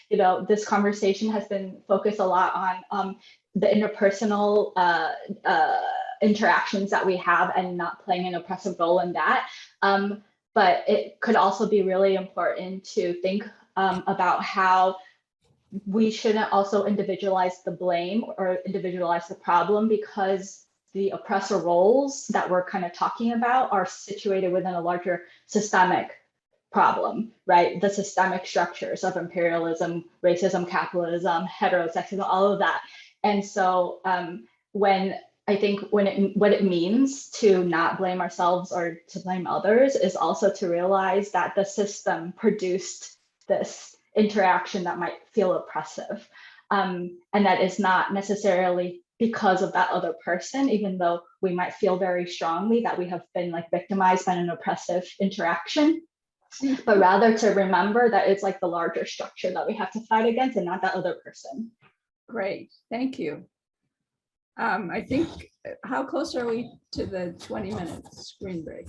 this conversation has been focused a lot on the interpersonal interactions that we have and not playing an oppressive role in that. But it could also be really important to think about how we shouldn't also individualize the blame or individualize the problem, because the oppressor roles that we're kind of talking about are situated within a larger systemic problem, right? The systemic structures of imperialism, racism, capitalism, heterosexism, all of that. And so what it means to not blame ourselves or to blame others is also to realize that the system produced this interaction that might feel oppressive. And that is not necessarily because of that other person, even though we might feel very strongly that we have been like victimized by an oppressive interaction, but rather to remember that it's like the larger structure that we have to fight against and not that other person. Great, thank you. I think, how close are we to the 20-minute screen break?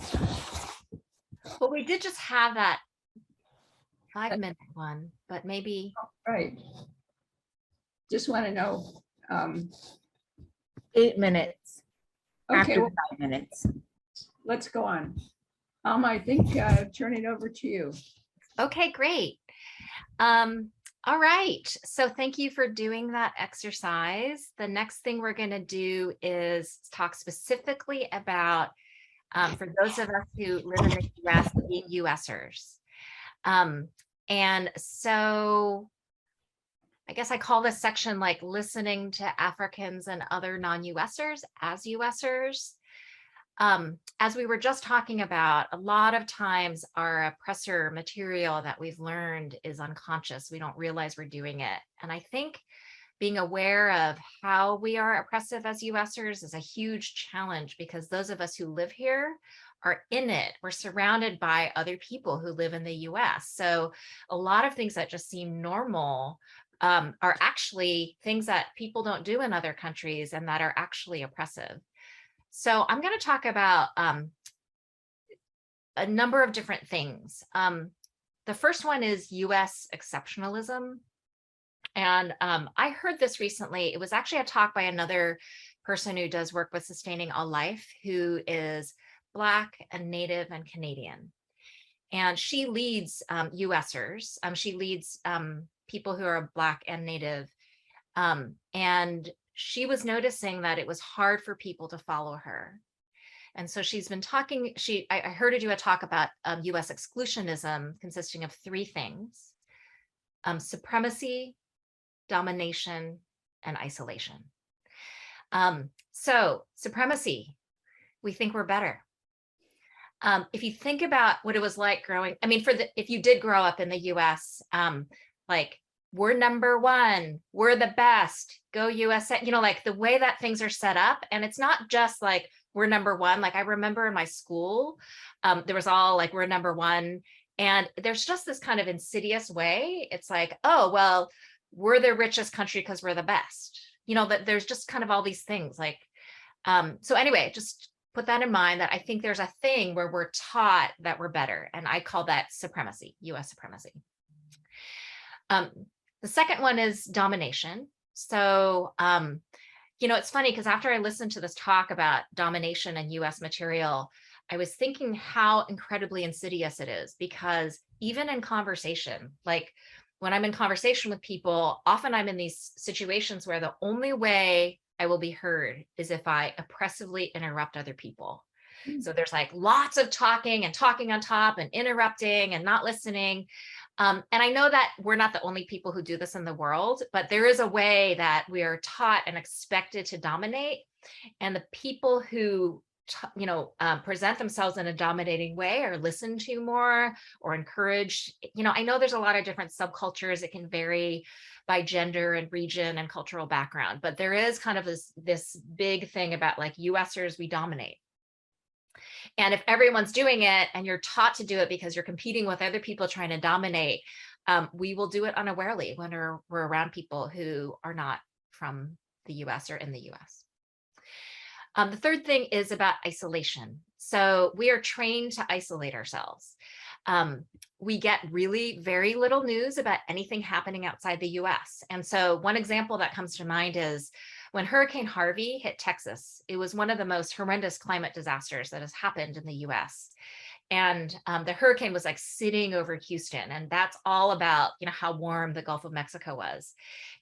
Well, we did just have that 5-minute one, but maybe. Right. Just want to know. 8 minutes. Okay, After well, 5 minutes. let's go on. I think turn it over to you. Okay, great. All right, so thank you for doing that exercise. The next thing we're going to do is talk specifically about, for those of us who live in the US, being U.S.ers. And so I guess I call this section like listening to Africans and other non-U.S.ers as U.S.ers. As we were just talking about, a lot of times our oppressor material that we've learned is unconscious. We don't realize we're doing it. And I think being aware of how we are oppressive as U.S.ers is a huge challenge, because those of us who live here are in it. We're surrounded by other people who live in the U.S. So a lot of things that just seem normal are actually things that people don't do in other countries and that are actually oppressive. So I'm going to talk about a number of different things. The first one is U.S. exceptionalism. And I heard this recently. It was actually a talk by another person who does work with sustaining all life, who is Black and Native and Canadian. And she leads U.S.ers. She leads people who are Black and Native. And she was noticing that it was hard for people to follow her. And so she's been talking, I heard her do a talk about US exclusionism consisting of 3 things: supremacy, domination, and isolation. So supremacy, we think we're better. If you think about what it was like growing, I mean, if you did grow up in the US, like, we're number 1, we're the best, go USA, like the way that things are set up. And it's not just like we're number 1. Like, I remember in my school, there was all like, we're number 1. And there's just this kind of insidious way. It's like, oh, well, we're the richest country because we're the best. That there's just kind of all these things like, so anyway, just put that in mind, that I think there's a thing where we're taught that we're better. And I call that supremacy, US supremacy. The second one is domination. So, it's funny because after I listened to this talk about domination and US material, I was thinking how incredibly insidious it is, because even in conversation, like when I'm in conversation with people, often I'm in these situations where the only way I will be heard is if I oppressively interrupt other people. So there's like lots of talking and talking on top and interrupting and not listening. And I know that we're not the only people who do this in the world, but there is a way that we are taught and expected to dominate. And the people who present themselves in a dominating way or listened to more or encouraged. I know there's a lot of different subcultures. It can vary by gender and region and cultural background, but there is kind of this big thing about like U.S.ers, we dominate. And if everyone's doing it and you're taught to do it because you're competing with other people trying to dominate, we will do it unawarely when we're around people who are not from the US or in the US. The third thing is about isolation. So we are trained to isolate ourselves. We get really very little news about anything happening outside the US. And so one example that comes to mind is when Hurricane Harvey hit Texas. It was one of the most horrendous climate disasters that has happened in the US. And the hurricane was like sitting over Houston, and that's all about, how warm the Gulf of Mexico was.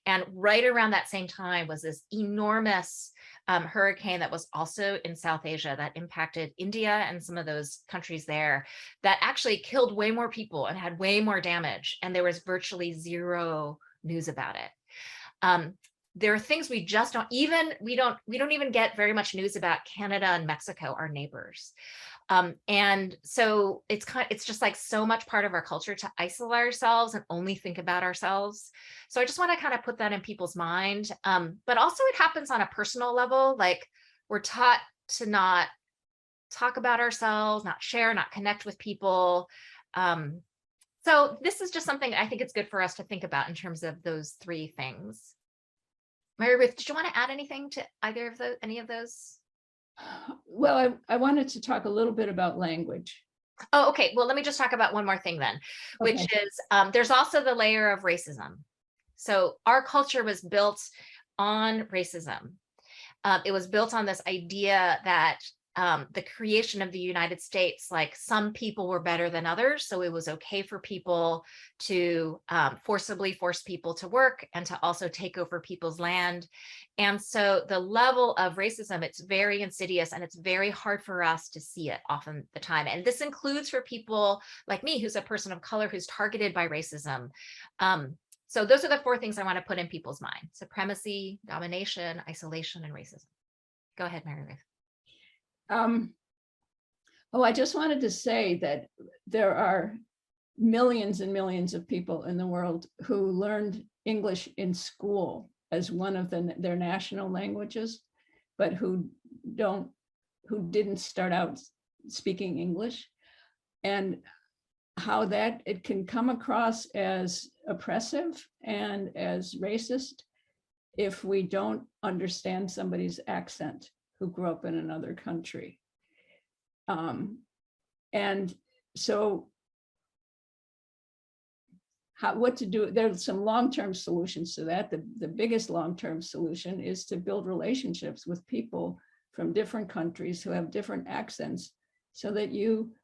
And right around that same time was this enormous hurricane that was also in South Asia that impacted India and some of those countries there, that actually killed way more people and had way more damage. And there was virtually zero news about it. There are things we just don't even, we don't even get very much news about Canada and Mexico, our neighbors. And so it's just like so much part of our culture to isolate ourselves and only think about ourselves. So I just want to kind of put that in people's mind. But also it happens on a personal level, like we're taught to not talk about ourselves, not share, not connect with people. So this is just something I think it's good for us to think about in terms of those three things. Mary Ruth, did you want to add anything to either of those, any of those? Well, I wanted to talk a little bit about language. Oh, okay. Well, let me just talk about one more thing then, which is there's also the layer of racism. So our culture was built on racism. It was built on this idea that the creation of the United States, like some people were better than others. So it was okay for people to forcibly force people to work and to also take over people's land. And so the level of racism, it's very insidious and it's very hard for us to see it often the time. And this includes for people like me, who's a person of color, who's targeted by racism. So those are the four things I want to put in people's mind: supremacy, domination, isolation, and racism. Go ahead, Mary Ruth. I just wanted to say that there are millions and millions of people in the world who learned English in school as one of their national languages, but who didn't start out speaking English, and how that it can come across as oppressive and as racist if we don't understand somebody's accent who grew up in another country. And so what to do? There's some long-term solutions to that. The biggest long-term solution is to build relationships with people from different countries who have different accents, so that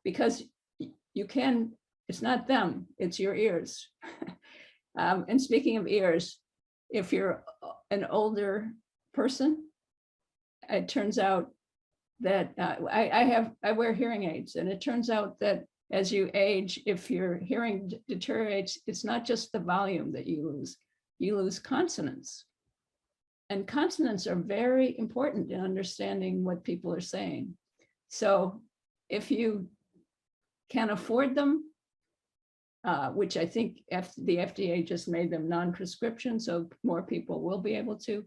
because you can, it's not them, it's your ears. And speaking of ears, if you're an older person, it turns out that I wear hearing aids, and it turns out that as you age, if your hearing deteriorates, it's not just the volume that you lose consonants. And consonants are very important in understanding what people are saying. So if you can afford them, which I think the FDA just made them non-prescription, so more people will be able to,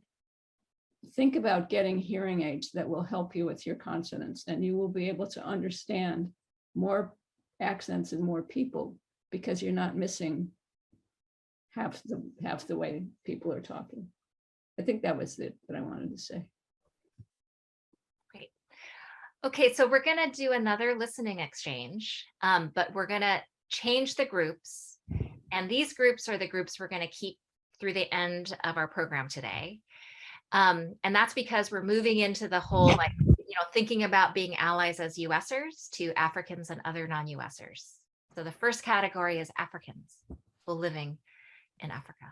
think about getting hearing aids that will help you with your consonants, and you will be able to understand more accents and more people, because you're not missing half the way people are talking. I think that was it that I wanted to say. Great. Okay, so we're going to do another listening exchange, but we're going to change the groups. And these groups are the groups we're going to keep through the end of our program today. And that's because we're moving into the whole, like, thinking about being allies as U.S.ers to Africans and other non-U.S.ers. So the first category is Africans, people living in Africa.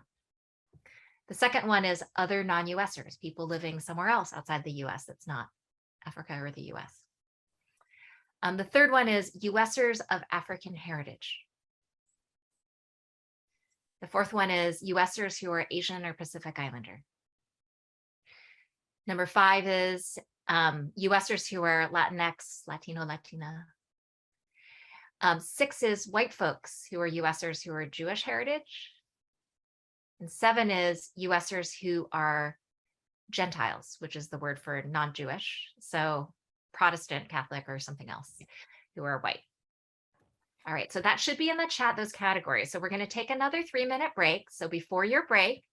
The second one is other non-U.S.ers, people living somewhere else outside the U.S. that's not Africa or the U.S. The third one is U.S.ers of African heritage. The fourth one is U.S.ers who are Asian or Pacific Islander. Number 5 is U.S.ers who are Latinx, Latino, Latina. 6 is white folks who are U.S.ers who are Jewish heritage. And 7 is U.S.ers who are Gentiles, which is the word for non-Jewish. So Protestant, Catholic, or something else, who are white. All right, so that should be in the chat, those categories. So we're going to take another 3-minute break. So before your break,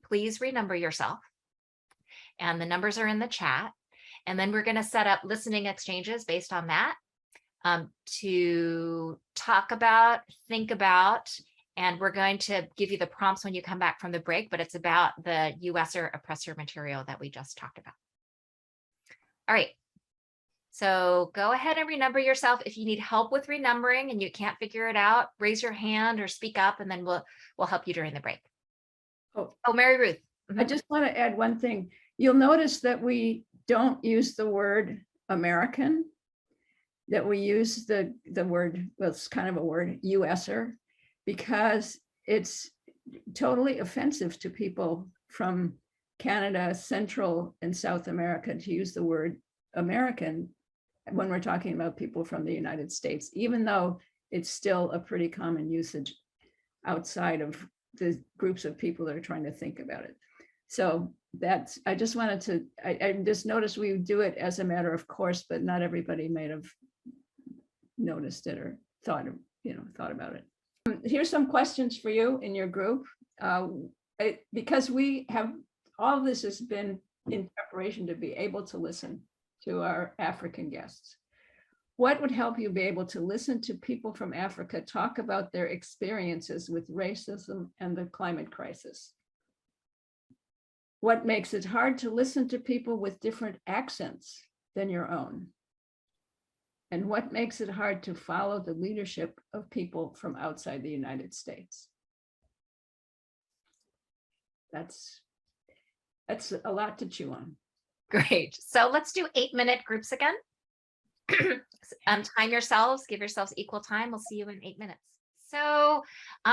please renumber yourself. And the numbers are in the chat. And then we're going to set up listening exchanges based on that to talk about, think about, and we're going to give you the prompts when you come back from the break, but it's about the U.S.er oppressor material that we just talked about. All right. So go ahead and renumber yourself. If you need help with renumbering and you can't figure it out, raise your hand or speak up, and then we'll help you during the break. Oh, Mary Ruth. I just want to add one thing. You'll notice that we don't use the word American, that we use the word, well, it's kind of a word, U.S.er, because it's totally offensive to people from Canada, Central and South America to use the word American when we're talking about people from the United States, even though it's still a pretty common usage outside of the groups of people that are trying to think about it. So that's, I just wanted to, I just noticed we do it as a matter of course, but not everybody might have noticed it or thought about it. Here's some questions for you in your group. Because we have, all of this has been in preparation to be able to listen to our African guests. What would help you be able to listen to people from Africa talk about their experiences with racism and the climate crisis? What makes it hard to listen to people with different accents than your own? And what makes it hard to follow the leadership of people from outside the United States? That's a lot to chew on. Great. So let's do 8-minute groups again. Time yourselves, give yourselves equal time. We'll see you in 8 minutes. So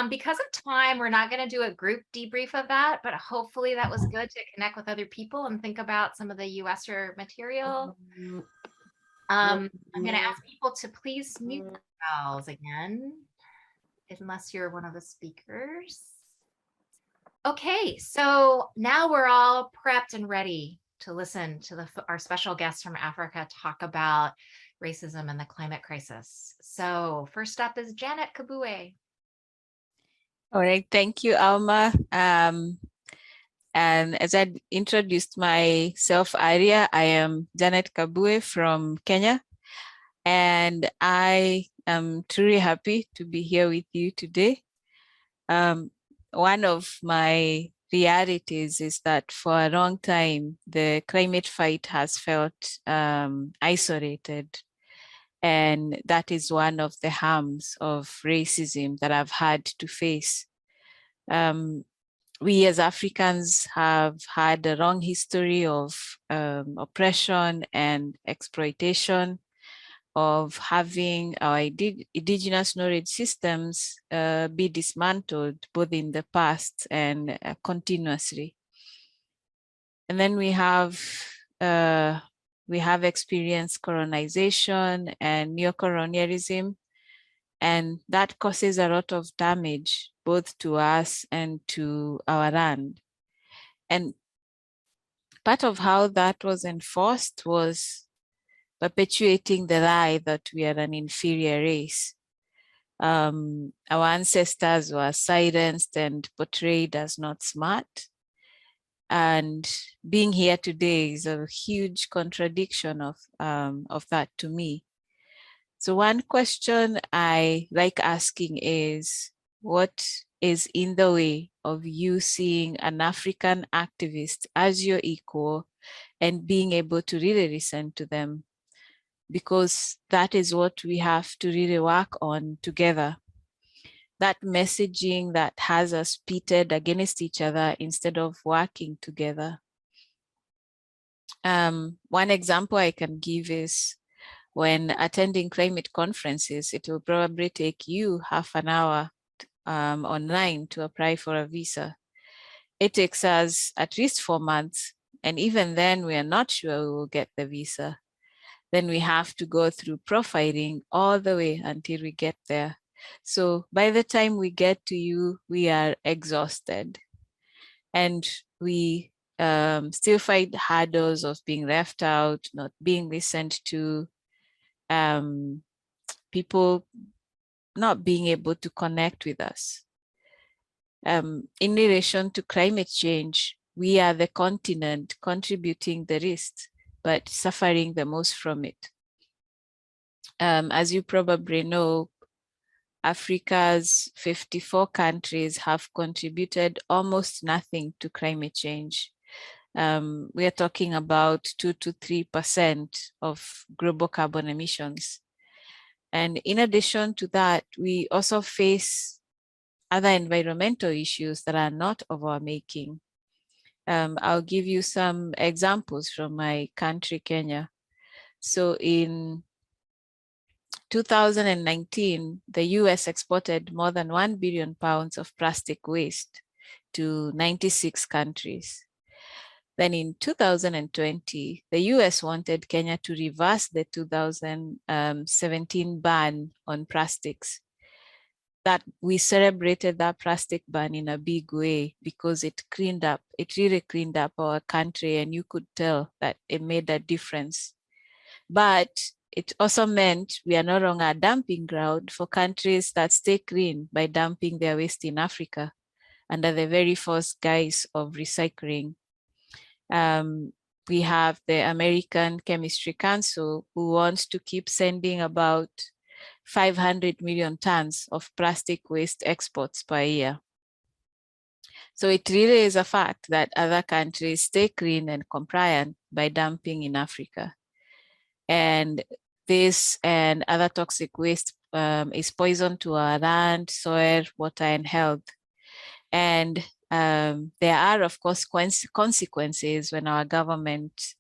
because of time, we're not going to do a group debrief of that, but hopefully that was good to connect with other people and think about some of the U.S.er material. I'm going to ask people to please mute themselves again, unless you're one of the speakers. Okay, so now we're all prepped and ready to listen to our special guests from Africa talk about racism and the climate crisis. So first up is Janet Kabue. All right, thank you, Alma. And as I introduced myself earlier, I am Janet Kabue from Kenya, and I am truly happy to be here with you today. One of my realities is that for a long time, the climate fight has felt isolated. And that is one of the harms of racism that I've had to face. We as Africans have had a long history of oppression and exploitation, of having our indigenous knowledge systems be dismantled both in the past and continuously. And then we have experienced colonization and neocolonialism, and that causes a lot of damage both to us and to our land. And part of how that was enforced was perpetuating the lie that we are an inferior race. Our ancestors were silenced and portrayed as not smart. And being here today is a huge contradiction of that to me. So one question I like asking is, what is in the way of you seeing an African activist as your equal and being able to really listen to them? Because that is what we have to really work on together. That messaging that has us pitted against each other instead of working together. One example I can give is when attending climate conferences, it will probably take you half an hour online to apply for a visa. It takes us at least 4 months And even then, we are not sure we will get the visa. Then we have to go through profiling all the way until we get there. So by the time we get to you, we are exhausted. And we still fight hurdles of being left out, not being listened to, people not being able to connect with us. In relation to climate change, we are the continent contributing the least, but suffering the most from it. As you probably know, Africa's 54 countries have contributed almost nothing to climate change. We are talking about 2 to 3% of global carbon emissions. And in addition to that, we also face other environmental issues that are not of our making. I'll give you some examples from my country, Kenya. So in 2019, the US exported more than 1 billion pounds of plastic waste to 96 countries. Then in 2020, the US wanted Kenya to reverse the 2017 ban on plastics. That we celebrated that plastic ban in a big way because it really cleaned up our country, and you could tell that it made a difference. But it also meant we are no longer a dumping ground for countries that stay clean by dumping their waste in Africa under the very false guise of recycling. We have the American Chemistry Council, who wants to keep sending about 500 million tons of plastic waste exports per year. So it really is a fact that other countries stay clean and compliant by dumping in Africa. And this and other toxic waste is poison to our land, soil, water, and health. And there are, of course, consequences when our governments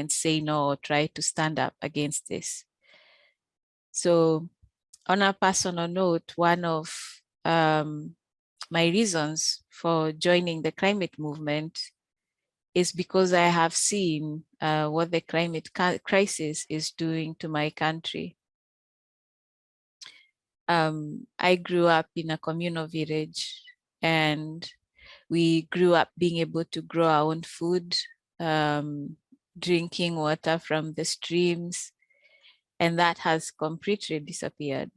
say no or try to stand up against this. So on a personal note, one of my reasons for joining the climate movement is because I have seen what the climate crisis is doing to my country. I grew up in a communal village, and we grew up being able to grow our own food, drinking water from the streams, and that has completely disappeared.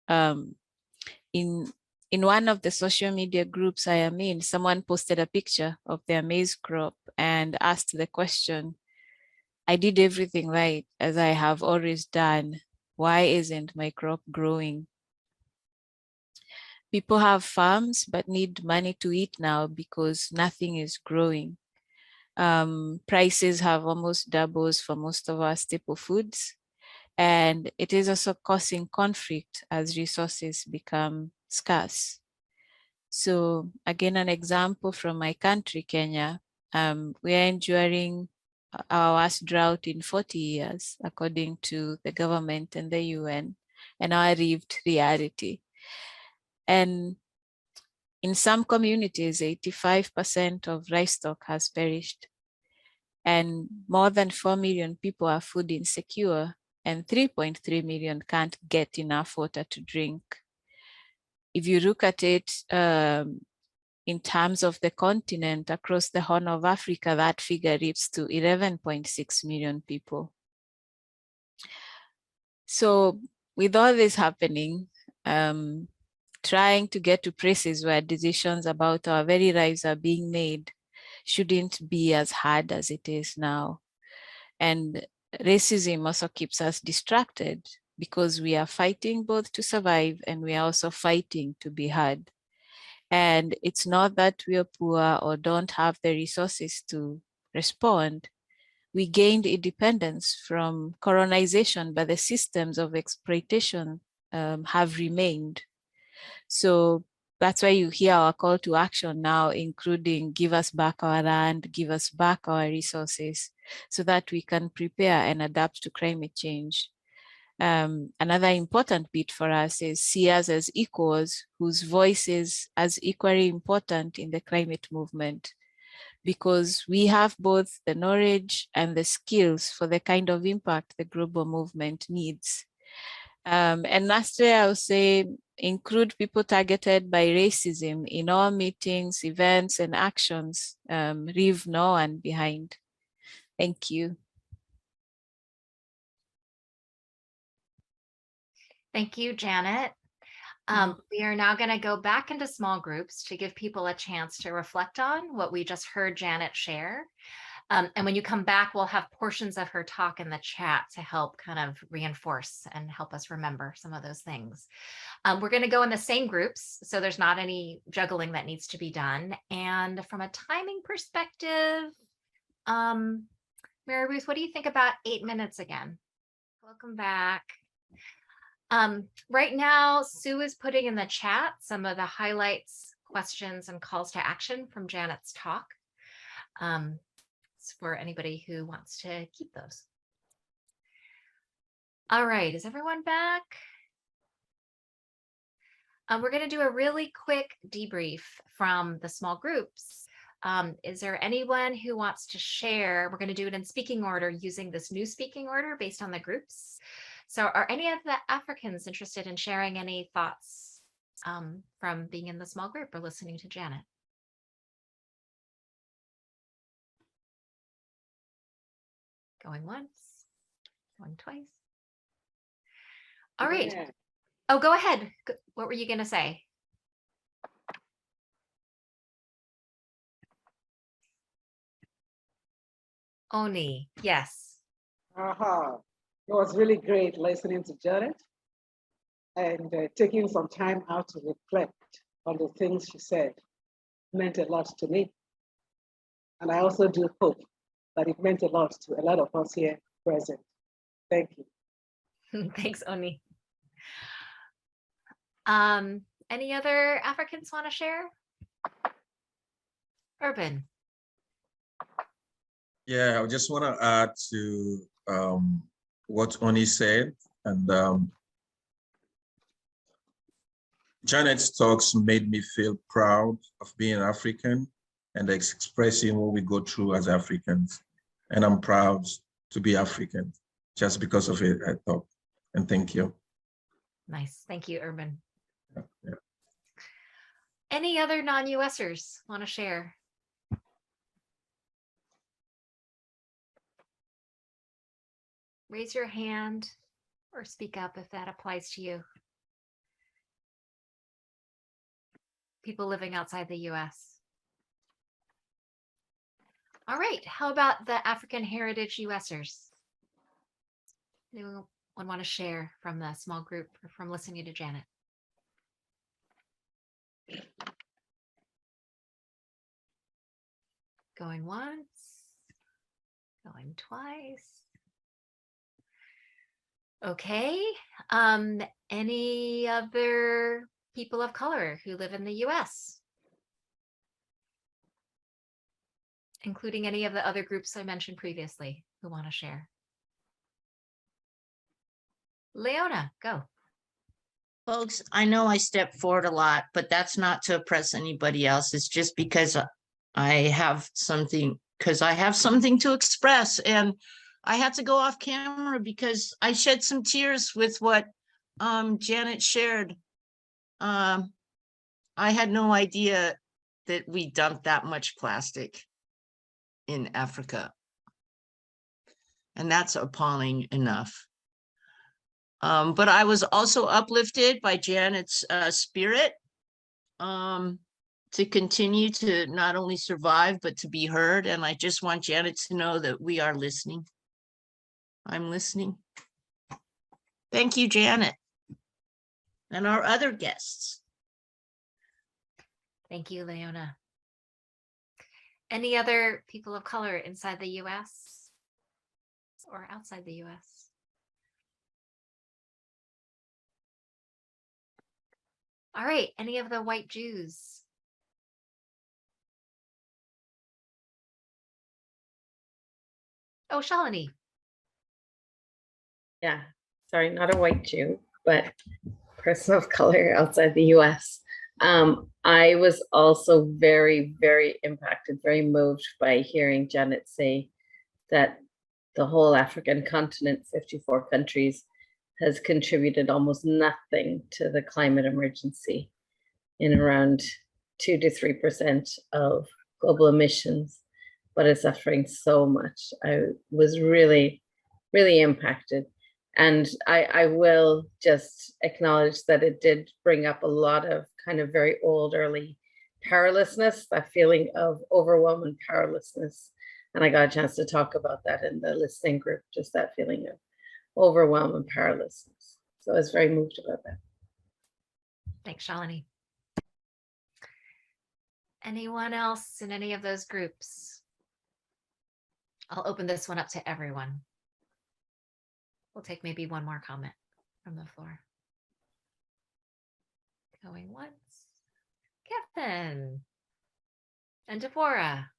In one of the social media groups I am in, someone posted a picture of their maize crop and asked the question, I did everything right as I have always done. Why isn't my crop growing? People have farms but need money to eat now because nothing is growing. Prices have almost doubled for most of our staple foods. And it is also causing conflict as resources become scarce. So again, an example from my country, Kenya, we are enduring our worst drought in 40 years, according to the government and the UN, and our lived reality. And in some communities, 85% of livestock has perished, and more than 4 million people are food insecure, and 3.3 million can't get enough water to drink. If you look at it in terms of the continent across the Horn of Africa, that figure reaches to 11.6 million people. So with all this happening, trying to get to places where decisions about our very lives are being made shouldn't be as hard as it is now. And racism also keeps us distracted because we are fighting both to survive and we are also fighting to be heard. And it's not that we are poor or don't have the resources to respond. We gained independence from colonization, but the systems of exploitation have remained. So that's why you hear our call to action now, including give us back our land, give us back our resources, so that we can prepare and adapt to climate change. Another important bit for us is see us as equals, whose voice is as equally important in the climate movement. because we have both the knowledge and the skills for the kind of impact the global movement needs. And lastly, I would say include people targeted by racism in all meetings, events, and actions. Leave no one behind. Thank you. Thank you, Janet. We are now going to go back into small groups to give people a chance to reflect on what we just heard Janet share. And when you come back, we'll have portions of her talk in the chat to help kind of reinforce and help us remember some of those things. We're going to go in the same groups, so there's not any juggling that needs to be done. And from a timing perspective, Mary Ruth, what do you think about 8 minutes again? Welcome back. Right now, Sue is putting in the chat some of the highlights, questions, and calls to action from Janet's talk. For anybody who wants to keep those. All right, is everyone back? We're going to do a really quick debrief from the small groups. Is there anyone who wants to share? We're going to do it in speaking order using this new speaking order based on the groups. So are any of the Africans interested in sharing any thoughts from being in the small group or listening to Janet? Going once, going twice. All right. Yeah. Oh, go ahead. What were you going to say? Oni, yes. It was really great listening to Janet and taking some time out to reflect on the things she said. Meant a lot to me. And I also do hope that it meant a lot to a lot of us here present. Thank you. Thanks, Oni. Any other Africans want to share? Urban. Yeah, I just want to add to what Oni said. And Janet's talks made me feel proud of being African and expressing what we go through as Africans. And I'm proud to be African just because of it, I thought. And thank you. Nice. Thank you, Urban. Yeah. Any other non-U.S.ers want to share? Raise your hand or speak up if that applies to you. People living outside the U.S. All right, how about the African Heritage U.S.ers? Anyone want to share from the small group or from listening to Janet? Going once, going twice. Okay, any other people of color who live in the U.S.? Including any of the other groups I mentioned previously who want to share? Leona, go. Folks, I know I step forward a lot, but that's not to oppress anybody else. It's just because I have something to express, and I had to go off camera because I shed some tears with what Janet shared. I had no idea that we dumped that much plastic in Africa. And that's appalling enough. But I was also uplifted by Janet's spirit to continue to not only survive, but to be heard. And I just want Janet to know that we are listening. I'm listening. Thank you, Janet. And our other guests. Thank you, Leona. Any other people of color inside the U.S. or outside the U.S.? All right, any of the white Jews? Oh, Shalini. Yeah, sorry, not a white Jew, but person of color outside the US. I was also very, very impacted, very moved by hearing Janet say that the whole African continent, 54 countries, has contributed almost nothing to the climate emergency in around 2 to 3% of global emissions, but is suffering so much. I was really, really impacted. And I will just acknowledge that it did bring up a lot of kind of very old, early powerlessness, that feeling of overwhelm and powerlessness. And I got a chance to talk about that in the listening group, just that feeling of overwhelm and powerlessness. So I was very moved about that. Thanks, Shalini. Anyone else in any of those groups? I'll open this one up to everyone. We'll take maybe one more comment from the floor. Going once. Kevin and Deborah.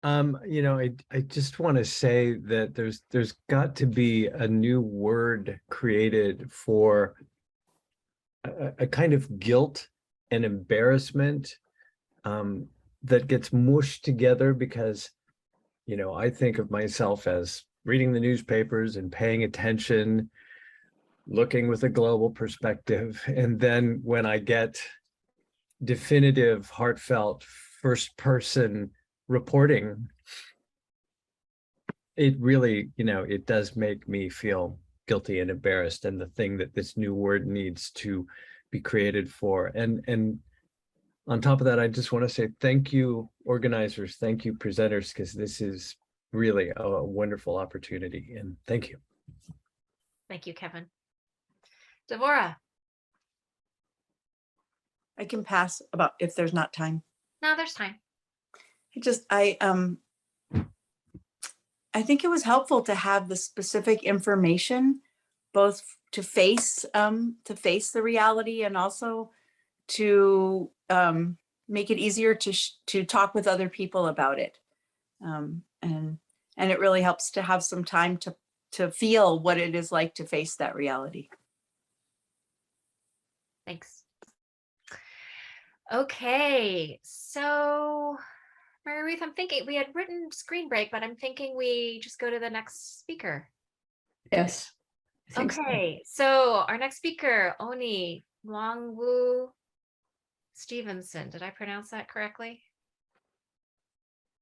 You know, I just want to say that there's got to be a new word created for a kind of guilt and embarrassment that gets mushed together, because, you know, I think of myself as reading the newspapers and paying attention, looking with a global perspective. And then when I get definitive, heartfelt, first person reporting, it really, you know, it does make me feel guilty and embarrassed, and the thing that this new word needs to be created for. And on top of that, I just want to say thank you, organizers, thank you, presenters, because this is really a wonderful opportunity, and thank you. Thank you, Kevin. Deborah. I can pass about if there's not time. No, there's time. I think it was helpful to have the specific information, both to face the reality, and also to make it easier to talk with other people about it. And it really helps to have some time to feel what it is like to face that reality. Thanks. Okay, so Mary Ruth, I'm thinking we had written screen break, but I'm thinking we just go to the next speaker. Yes. Okay, so our next speaker, Oni Nwangwu Stevenson. Did I pronounce that correctly?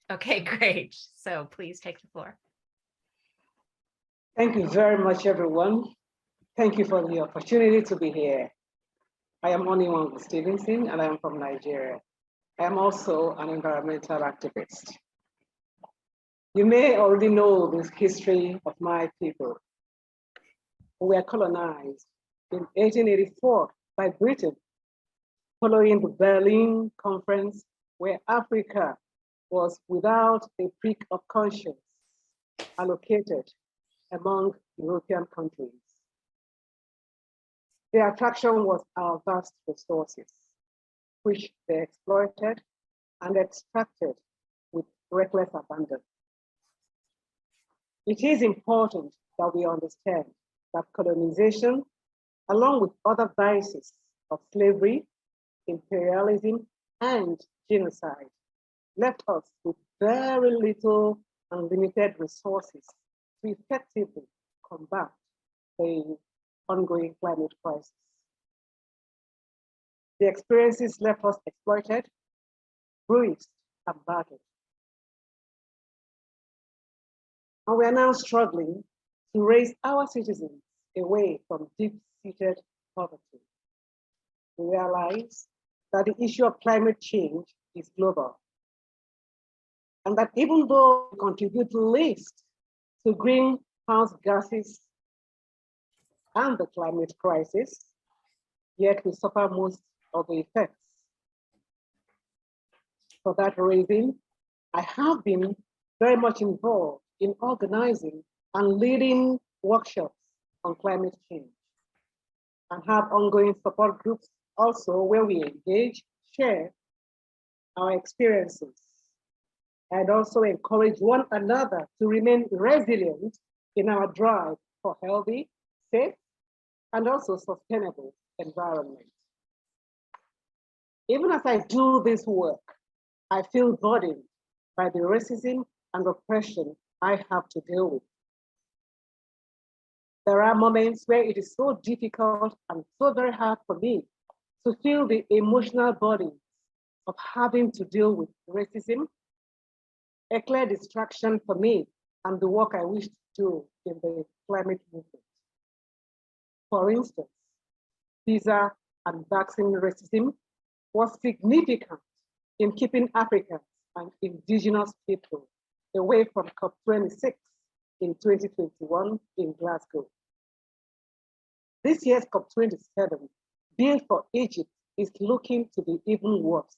Okay, great. So please take the floor. Thank you very much, everyone. Thank you for the opportunity to be here. I am Oni Nwangwu Stevenson, and I am from Nigeria. I am also an environmental activist. You may already know this history of my people. We were colonized in 1884 by Britain, following the Berlin Conference, where Africa was without a prick of conscience allocated among European countries. The attraction was our vast resources, which they exploited and extracted with reckless abandon. It is important that we understand that colonization, along with other vices of slavery, imperialism, and genocide, left us with very little and limited resources to effectively combat the ongoing climate crisis. The experiences left us exploited, bruised, and battered. And we are now struggling to raise our citizens away from deep-seated poverty. We realize that the issue of climate change is global, and that even though we contribute least to greenhouse gases and the climate crisis, yet we suffer most of the effects. For that reason, I have been very much involved in organizing and leading workshops on climate change, and have ongoing support groups also where we engage, share our experiences, and also encourage one another to remain resilient in our drive for healthy, safe, and also sustainable environment. Even as I do this work, I feel burdened by the racism and oppression I have to deal with. There are moments where it is so difficult and so very hard for me to feel the emotional burden of having to deal with racism, a clear distraction for me and the work I wish to do in the climate movement. For instance, visa and vaccine racism was significant in keeping Africans and indigenous people away from COP26 in 2021 in Glasgow. This year's COP27, built for Egypt, is looking to be even worse.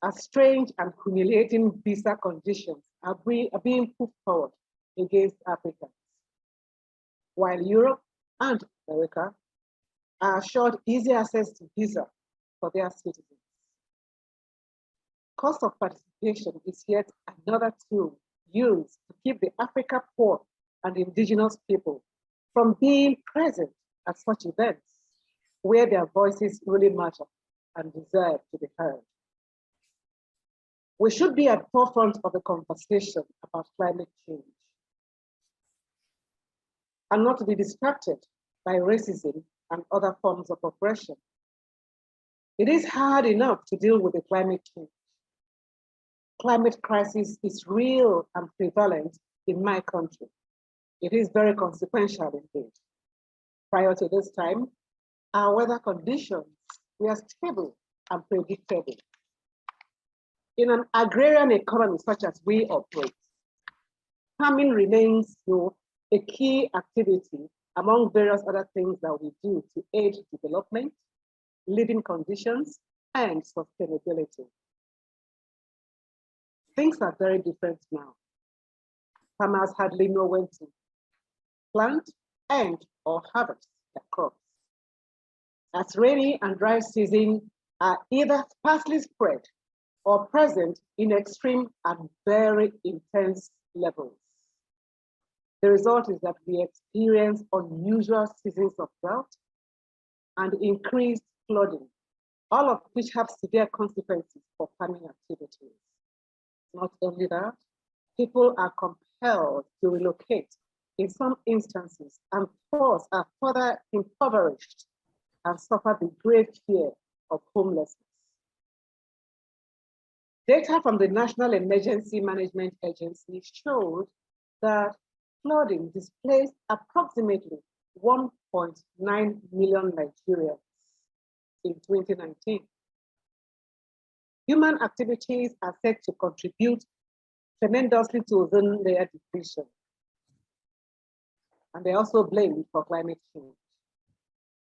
As strange and humiliating visa conditions are being put forward against Africans, while Europe and America are assured easy access to visa for their citizens. Cost of participation is yet another tool used to keep the Africa poor and indigenous people from being present at such events where their voices really matter and deserve to be heard. We should be at the forefront of the conversation about climate change and not to be distracted by racism and other forms of oppression. It is hard enough to deal with the climate change. Climate crisis is real and prevalent in my country. It is very consequential indeed. Prior to this time, our weather conditions were stable and predictable. In an agrarian economy such as we operate, farming remains a key activity among various other things that we do to aid development, living conditions, and sustainability. Things are very different now. Farmers hardly know when to plant and or harvest their crops, as rainy and dry seasons are either sparsely spread or present in extreme and very intense levels. The result is that we experience unusual seasons of drought and increased flooding, all of which have severe consequences for farming activities. Not only that, people are compelled to relocate in some instances and are further impoverished and suffer the grave fear of homelessness. Data from the National Emergency Management Agency showed that flooding displaced approximately 1.9 million Nigerians in 2019. Human activities are said to contribute tremendously to ozone layer depletion, and they also blamed for climate change.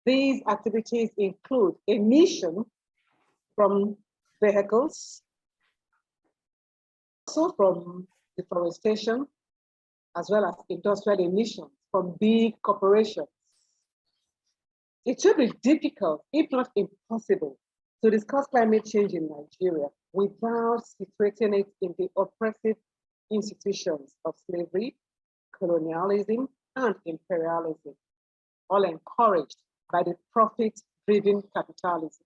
These activities include emission from vehicles, also from deforestation, as well as industrial emissions from big corporations. It should be difficult, if not impossible, to discuss climate change in Nigeria without situating it in the oppressive institutions of slavery, colonialism, and imperialism, all encouraged by the profit-driven capitalism.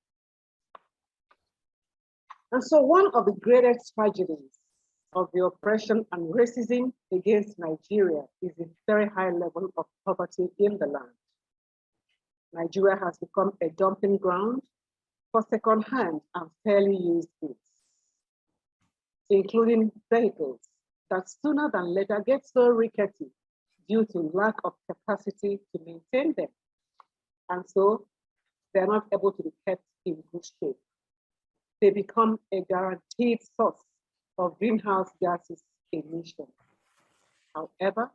And so one of the greatest tragedies of the oppression and racism against Nigeria is the very high level of poverty in the land. Nigeria has become a dumping ground for second-hand and fairly used goods, including vehicles that sooner than later get so rickety due to lack of capacity to maintain them. And so they're not able to be kept in good shape. They become a guaranteed source of greenhouse gases emission. However,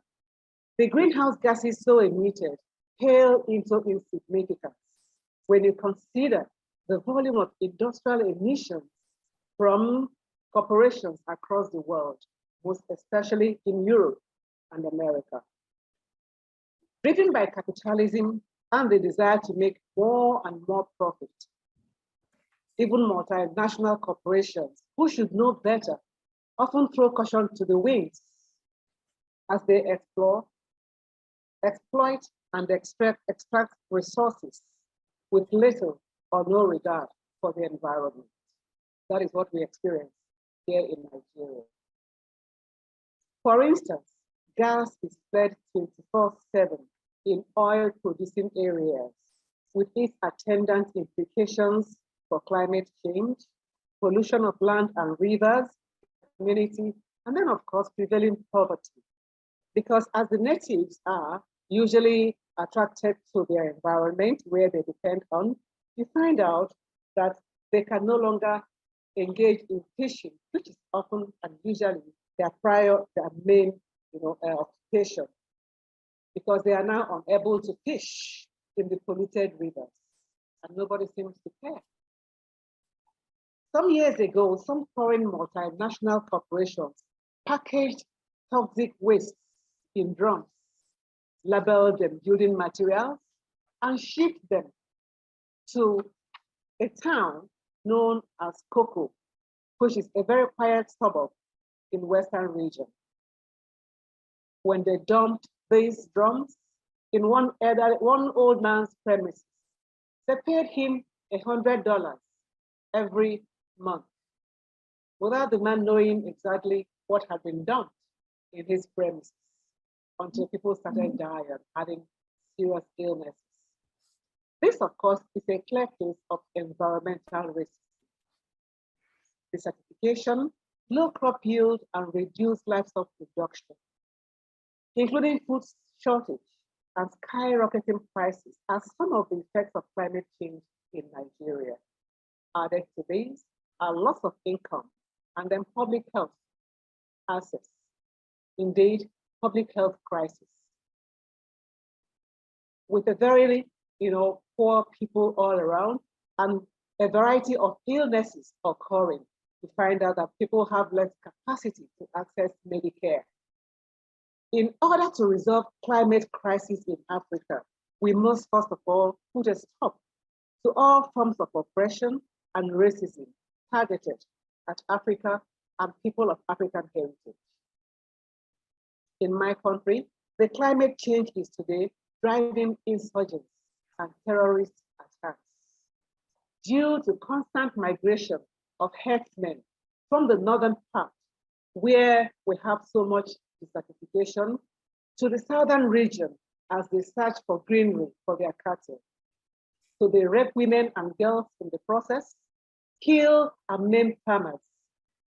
the greenhouse gases so emitted pale into insignificance when you consider the volume of industrial emissions from corporations across the world, most especially in Europe and America. Driven by capitalism and the desire to make more and more profit, even multinational corporations who should know better often throw caution to the winds as they exploit and extract resources with little or no regard for the environment. That is what we experience here in Nigeria. For instance, gas is fed 24/7 in oil-producing areas, with its attendant implications for climate change, pollution of land and rivers, community, and then of course prevailing poverty. Because as the natives are usually attracted to their environment where they depend on, you find out that they can no longer engage in fishing, which is often and usually their main occupation, because they are now unable to fish in the polluted rivers, and nobody seems to care. Some years ago, some foreign multinational corporations packaged toxic wastes in drums, labeled them building materials, and shipped them to a town known as Cocoa, which is a very quiet suburb in Western region. When they dumped these drums in one old man's premises, they paid him $100 every month, without the man knowing exactly what had been dumped in his premises, until people started dying and having serious illnesses. This, of course, is a clear case of environmental racism. Desertification, low crop yield, and reduced livestock production, including food shortage and skyrocketing prices, are some of the effects of climate change in Nigeria. Added to these are loss of income and then public health access, indeed, public health crisis. With a very, poor people all around and a variety of illnesses occurring, we find out that people have less capacity to access Medicare. In order to resolve climate crisis in Africa, we must first of all put a stop to all forms of oppression and racism targeted at Africa and people of African heritage. In my country, the climate change is today driving insurgents and terrorist attacks. Due to constant migration of herdsmen from the northern part, where we have so much desertification, to the southern region as they search for greenery for their cattle. So they rape women and girls in the process, kill and maim farmers,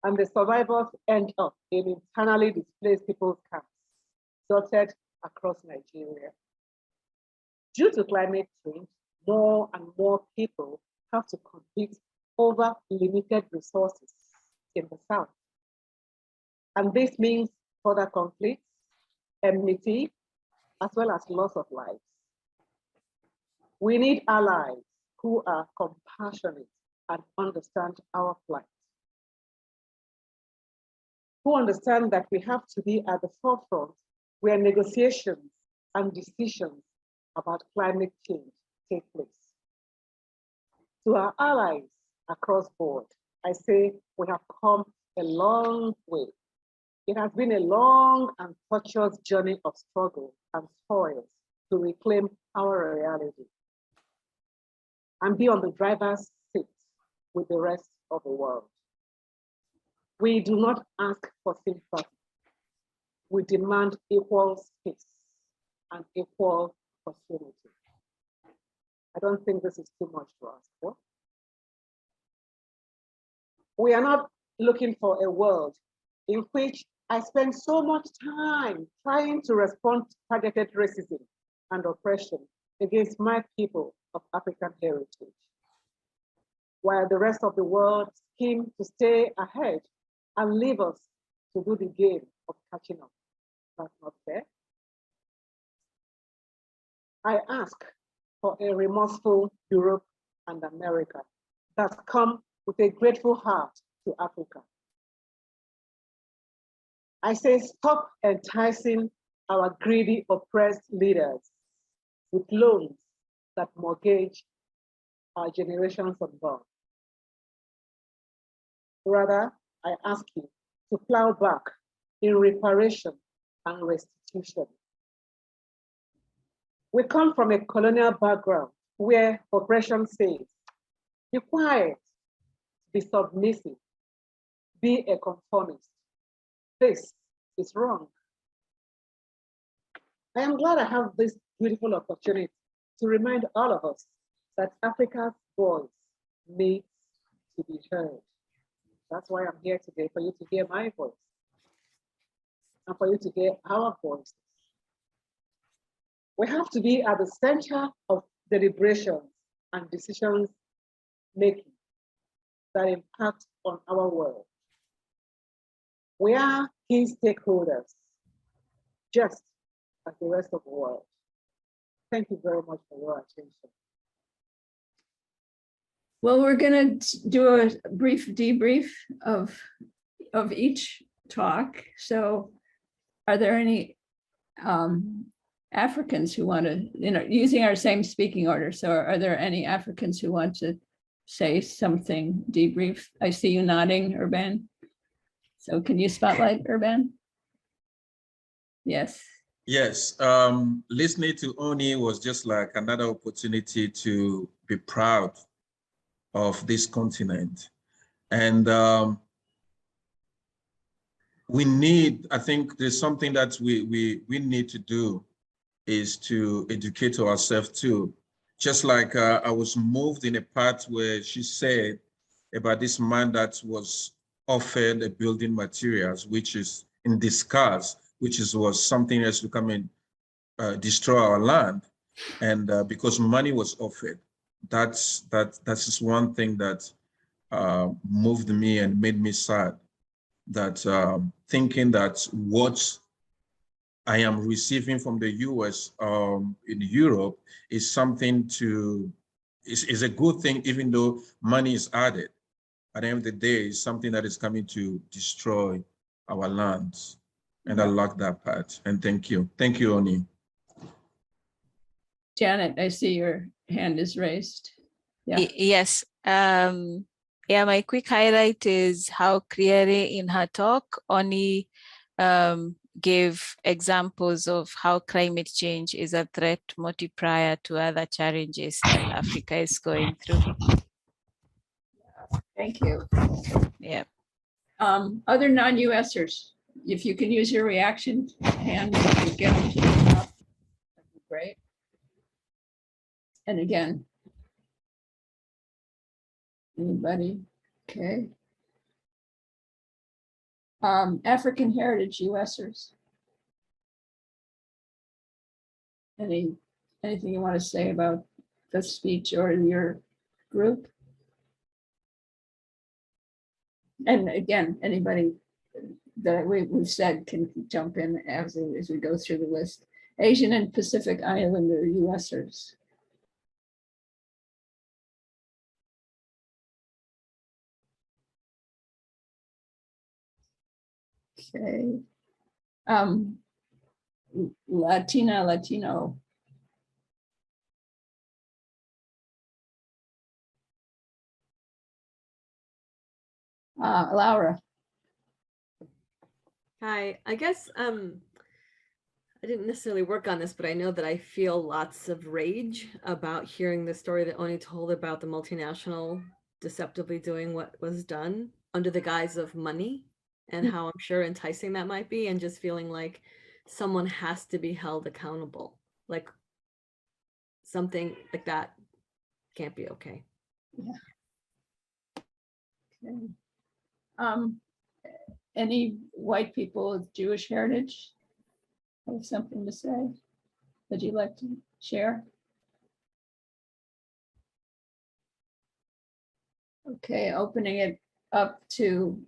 and the survivors end up in internally displaced people's camps, dotted across Nigeria. Due to climate change, more and more people have to compete over limited resources in the South. And this means further conflicts, enmity, as well as loss of lives. We need allies who are compassionate and understand our plight, who understand that we have to be at the forefront where negotiations and decisions about climate change take place. To our allies across board, I say we have come a long way. It has been a long and tortuous journey of struggle and toil to reclaim our reality and be on the driver's seat with the rest of the world. We do not ask for sympathy. We demand equal space and equal opportunity. I don't think this is too much to ask for. We are not looking for a world in which I spend so much time trying to respond to targeted racism and oppression against my people of African heritage, while the rest of the world scheme to stay ahead and leave us to do the game of catching up. That's not fair. I ask for a remorseful Europe and America that come with a grateful heart to Africa. I say stop enticing our greedy, oppressed leaders with loans that mortgage our generations unborn. Rather, I ask you to plow back in reparation and restitution. We come from a colonial background where oppression says, Be quiet, be submissive, be a conformist. This is wrong. I am glad I have this beautiful opportunity to remind all of us that Africa's voice needs to be heard. That's why I'm here today, for you to hear my voice and for you to hear our voices. We have to be at the center of deliberations and decisions making that impact on our world. We are key stakeholders, just as the rest of the world. Thank you very much for your attention. Well, we're going to do a brief debrief of each talk. So are there any Africans who want to, using our same speaking order. So are there any Africans who want to say something, debrief? I see you nodding, Urban. So can you spotlight Urban? Yes. Yes, listening to Oni was just like another opportunity to be proud of this continent. And we need, I think there's something that we need to do is to educate ourselves too. Just like I was moved in a part where she said about this man that was offered a building materials, which is in disguise, which was something else to come and destroy our land. And because money was offered, that's just one thing that moved me and made me sad, that thinking that what I am receiving from the US in Europe is something is a good thing, even though money is added. At the end of the day, it's something that is coming to destroy our lands. And I like that part. And thank you. Thank you, Oni. Janet, I see your hand is raised. Yeah. Yes. Yeah, my quick highlight is how clearly in her talk, Oni gave examples of how climate change is a threat multiplier to other challenges that Africa is going through. Thank you. Yeah. Other non-U.S.ers, if you can use your reaction hand to get them to the top, that'd be great. And again, anybody? Okay. African heritage U.S.ers. Anything you want to say about the speech or your group? And again, anybody that we've said can jump in as we go through the list. Asian and Pacific Islander U.S.ers. Okay. Latino. Laura. Hi, I guess I didn't necessarily work on this, but I know that I feel lots of rage about hearing the story that Oni told about the multinational deceptively doing what was done under the guise of money, and how I'm sure enticing that might be, and just feeling like someone has to be held accountable. Like something like that can't be okay. Yeah. Okay. Any white people with Jewish heritage have something to say that you'd like to share? Okay, opening it up to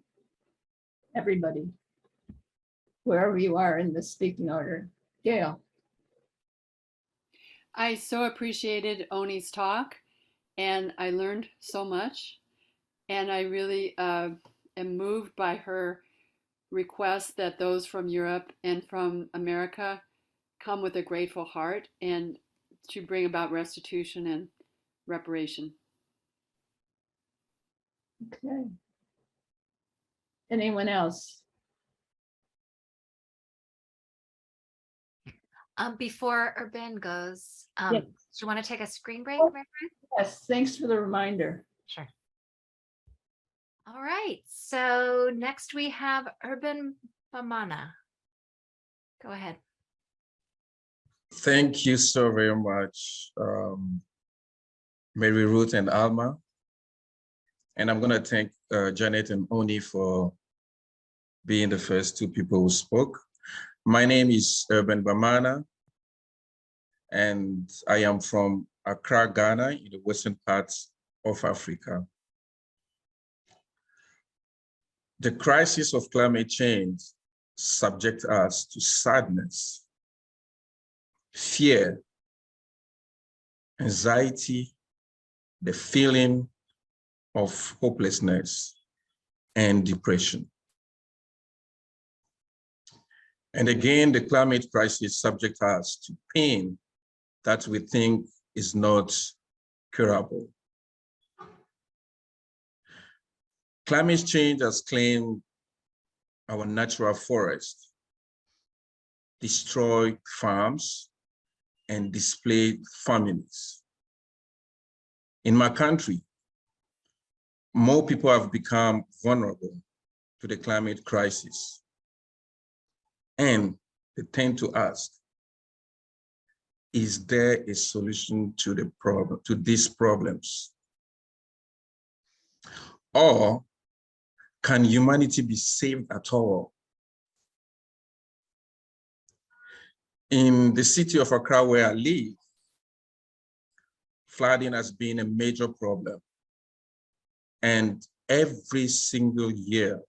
everybody, wherever you are in the speaking order. Gail. I so appreciated Oni's talk, and I learned so much, and I really am moved by her request that those from Europe and from America come with a grateful heart and to bring about restitution and reparation. Okay. Anyone else? Before Urban goes, Yes. do you want to take a screen break, Mary? Yes, thanks for the reminder. Sure. All right, so next we have Urban Bamana. Go ahead. Thank you so very much, Mary Ruth and Alma. And I'm going to thank Janet and Oni for being the first two people who spoke. My name is Urban Bamana, and I am from Accra, Ghana, in the western parts of Africa. The crisis of climate change subjects us to sadness, fear, anxiety, the feeling of hopelessness and depression. And again, the climate crisis subjects us to pain that we think is not curable. Climate change has claimed our natural forests, destroyed farms, and displaced families. In my country, more people have become vulnerable to the climate crisis. And they tend to ask, is there a solution to the problem, to these problems? Or can humanity be saved at all? In the city of Accra, where I live, flooding has been a major problem. And every single year,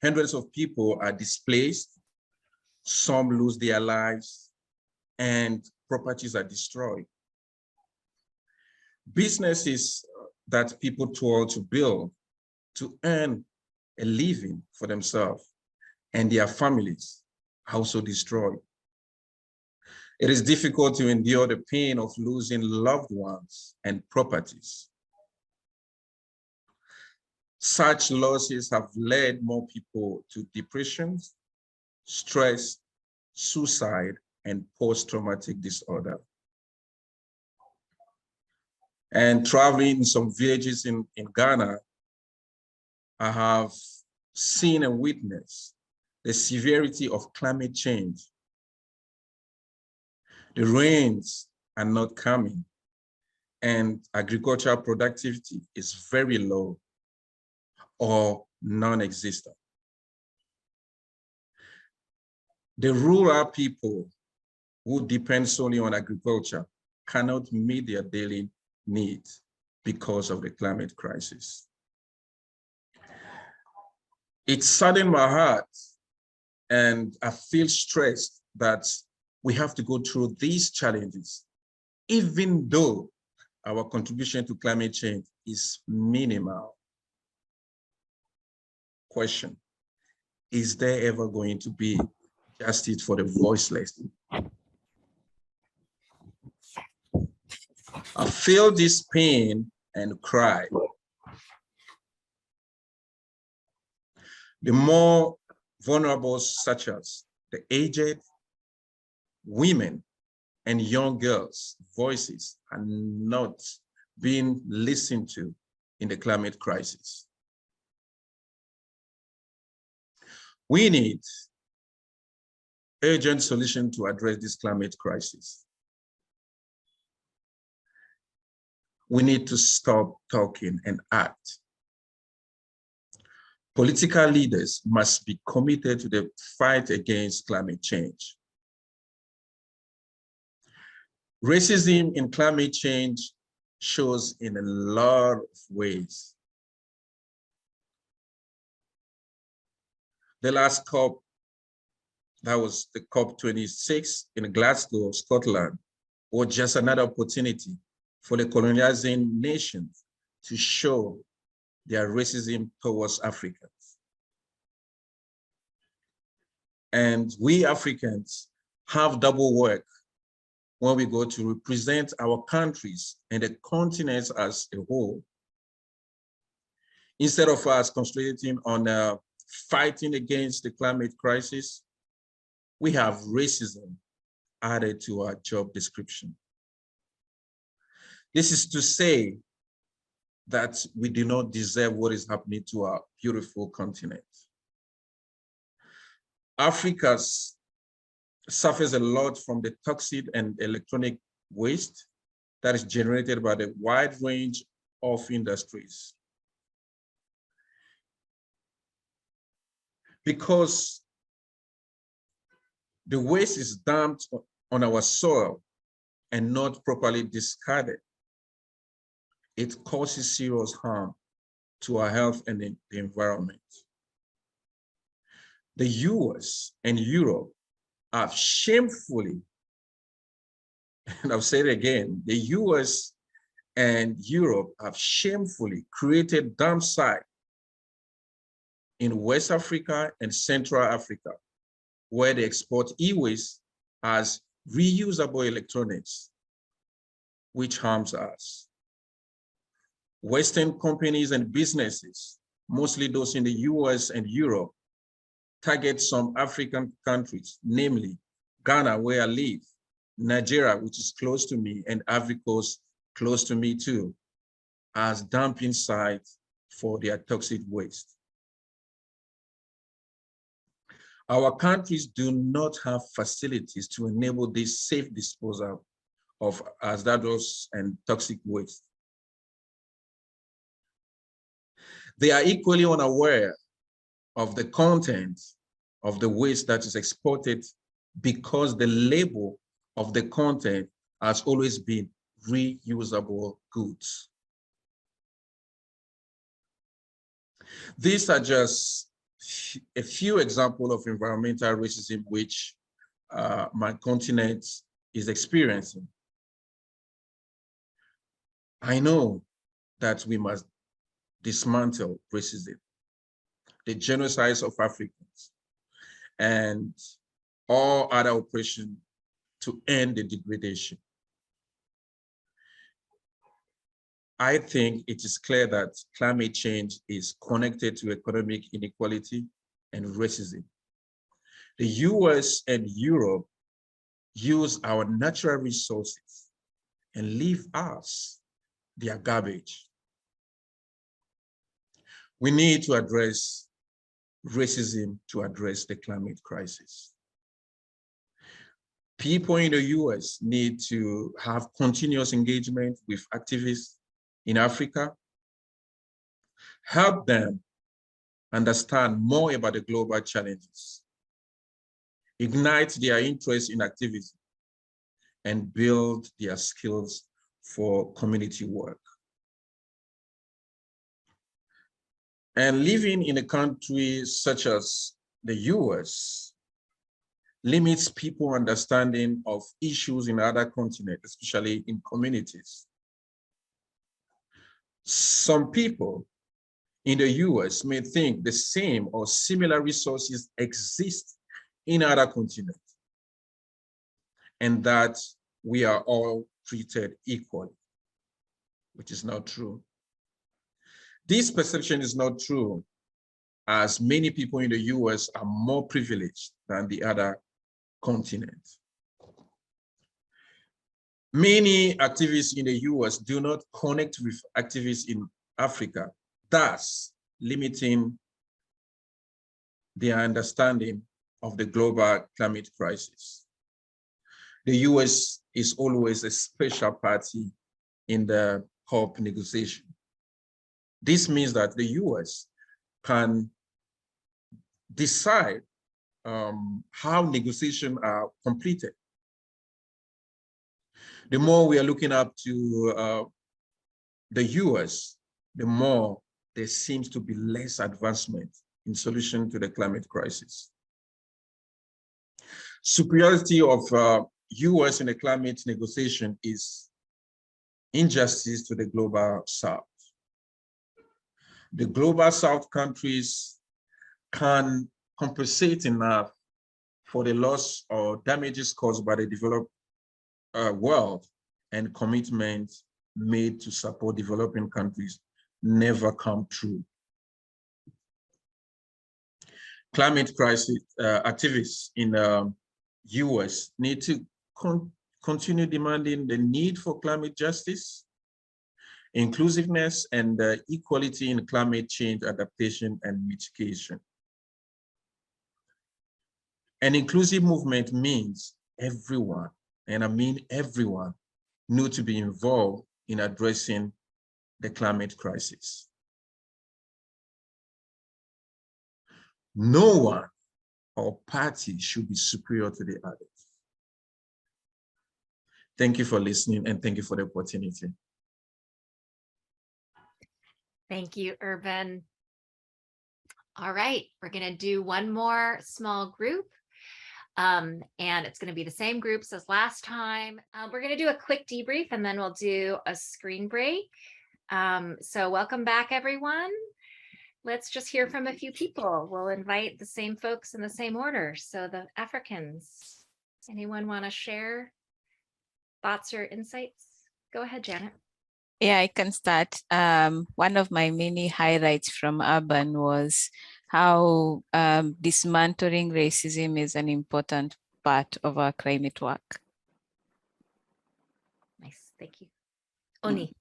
hundreds of people are displaced, some lose their lives, and properties are destroyed. Businesses that people toil to build to earn a living for themselves and their families are also destroyed. It is difficult to endure the pain of losing loved ones and properties. Such losses have led more people to depression, stress, suicide, and post-traumatic disorder. And traveling in some villages in Ghana, I have seen and witnessed the severity of climate change. The rains are not coming, and agricultural productivity is very low or non-existent. The rural people who depend solely on agriculture cannot meet their daily needs because of the climate crisis. It saddened my heart, and I feel stressed that we have to go through these challenges, even though our contribution to climate change is minimal. Question: is there ever going to be justice for the voiceless? I feel this pain and cry. The more vulnerable, such as the aged, women, and young girls' voices are not being listened to in the climate crisis. We need urgent solution to address this climate crisis. We need to stop talking and act. Political leaders must be committed to the fight against climate change. Racism in climate change shows in a lot of ways. The last COP, that was the COP26 in Glasgow, Scotland, was just another opportunity for the colonizing nations to show their racism towards Africans. And we Africans have double work when we go to represent our countries and the continents as a whole. Instead of us concentrating on fighting against the climate crisis, we have racism added to our job description. This is to say that we do not deserve what is happening to our beautiful continent. Africa suffers a lot from the toxic and electronic waste that is generated by the wide range of industries. Because the waste is dumped on our soil and not properly discarded, it causes serious harm to our health and the environment. The US and Europe have shamefully, and I'll say it again, the US and Europe have shamefully created dump sites in West Africa and Central Africa, where they export e-waste as reusable electronics, which harms us. Western companies and businesses, mostly those in the US and Europe, target some African countries, namely Ghana, where I live, Nigeria, which is close to me, and Ivory Coast, close to me too, as dumping sites for their toxic waste. Our countries do not have facilities to enable this safe disposal of hazardous and toxic waste. They are equally unaware of the content of the waste that is exported because the label of the content has always been reusable goods. These are just a few examples of environmental racism which my continent is experiencing. I know that we must dismantle racism, the genocide of Africans, and all other oppression to end the degradation. I think it is clear that climate change is connected to economic inequality and racism. The US and Europe use our natural resources and leave us their garbage. We need to address racism to address the climate crisis. People in the US need to have continuous engagement with activists in Africa, help them understand more about the global challenges, ignite their interest in activism, and build their skills for community work. And living in a country such as the US limits people's understanding of issues in other continents, especially in communities. Some people in the US may think the same or similar resources exist in other continents and that we are all treated equally, which is not true. This perception is not true, as many people in the US are more privileged than the other continents. Many activists in the US do not connect with activists in Africa, thus limiting their understanding of the global climate crisis. The US is always a special party in the COP negotiation. This means that the US can decide how negotiations are completed. The more we are looking up to the US, the more there seems to be less advancement in solution to the climate crisis. Superiority of US in the climate negotiation is injustice to the global South. The global South countries can compensate enough for the loss or damages caused by the developed world, and commitments made to support developing countries never come true. Climate crisis activists in US need to continue demanding the need for climate justice, inclusiveness, and equality in climate change adaptation and mitigation. An inclusive movement means everyone, and I mean everyone, need to be involved in addressing the climate crisis. No one or party should be superior to the others. Thank you for listening, and thank you for the opportunity. Thank you, Urban. All right, we're going to do one more small group. And it's going to be the same groups as last time. We're going to do a quick debrief and then we'll do a screen break. So welcome back, everyone. Let's just hear from a few people. We'll invite the same folks in the same order. So the Africans, anyone want to share thoughts or insights? Go ahead, Janet. Yeah, I can start. One of my many highlights from Urban was how dismantling racism is an important part of our climate work. Nice, thank you. Oni.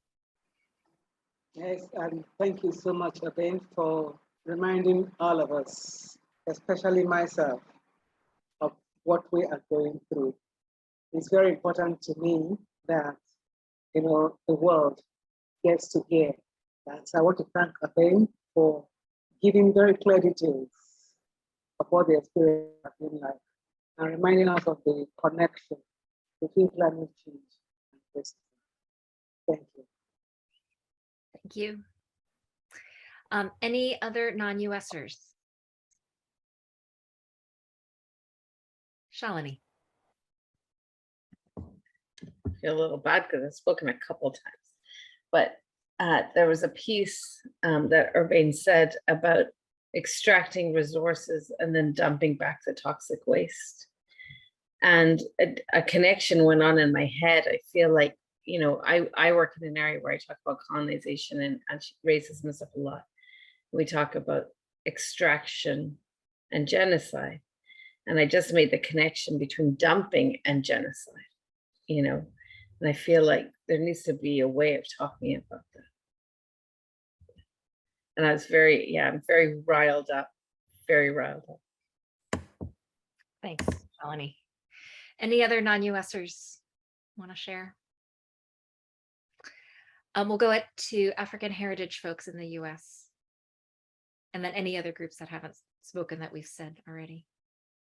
Yes, and thank you so much again for reminding all of us, especially myself, of what we are going through. It's very important to me that, you know, the world gets to hear that. So I want to thank again for giving very clear details of what the experience has been like and reminding us of the connection between climate change and racism. Thank you. Thank you. Any other non-U.S.ers? Shalini. I feel a little bad because I've spoken a couple times, but there was a piece that Urbain said about extracting resources and then dumping back the toxic waste. And a connection went on in my head. I feel like, you know, I work in an area where I talk about colonization and racism and stuff a lot. We talk about extraction and genocide. And I just made the connection between dumping and genocide, you know, and I feel like there needs to be a way of talking about that. And I was I'm very riled up, very riled up. Thanks, Shalini. Any other non-U.S.ers want to share? We'll go to African heritage folks in the U.S. and then any other groups that haven't spoken that we've said already.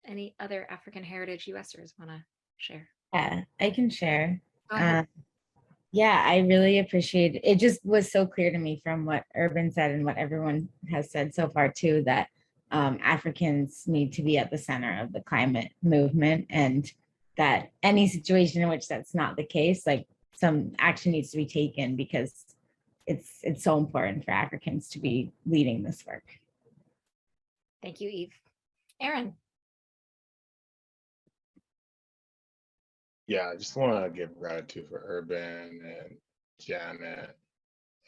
Any other African heritage U.S.ers want to share? Yeah, I can share. Go ahead. Yeah, I really appreciate it. It just was so clear to me from what Urban said and what everyone has said so far too, that Africans need to be at the center of the climate movement, and that any situation in which that's not the case, like some action needs to be taken, because it's so important for Africans to be leading this work. Thank you, Eve. Aaron. Yeah, I just want to give gratitude for Urban and Janet,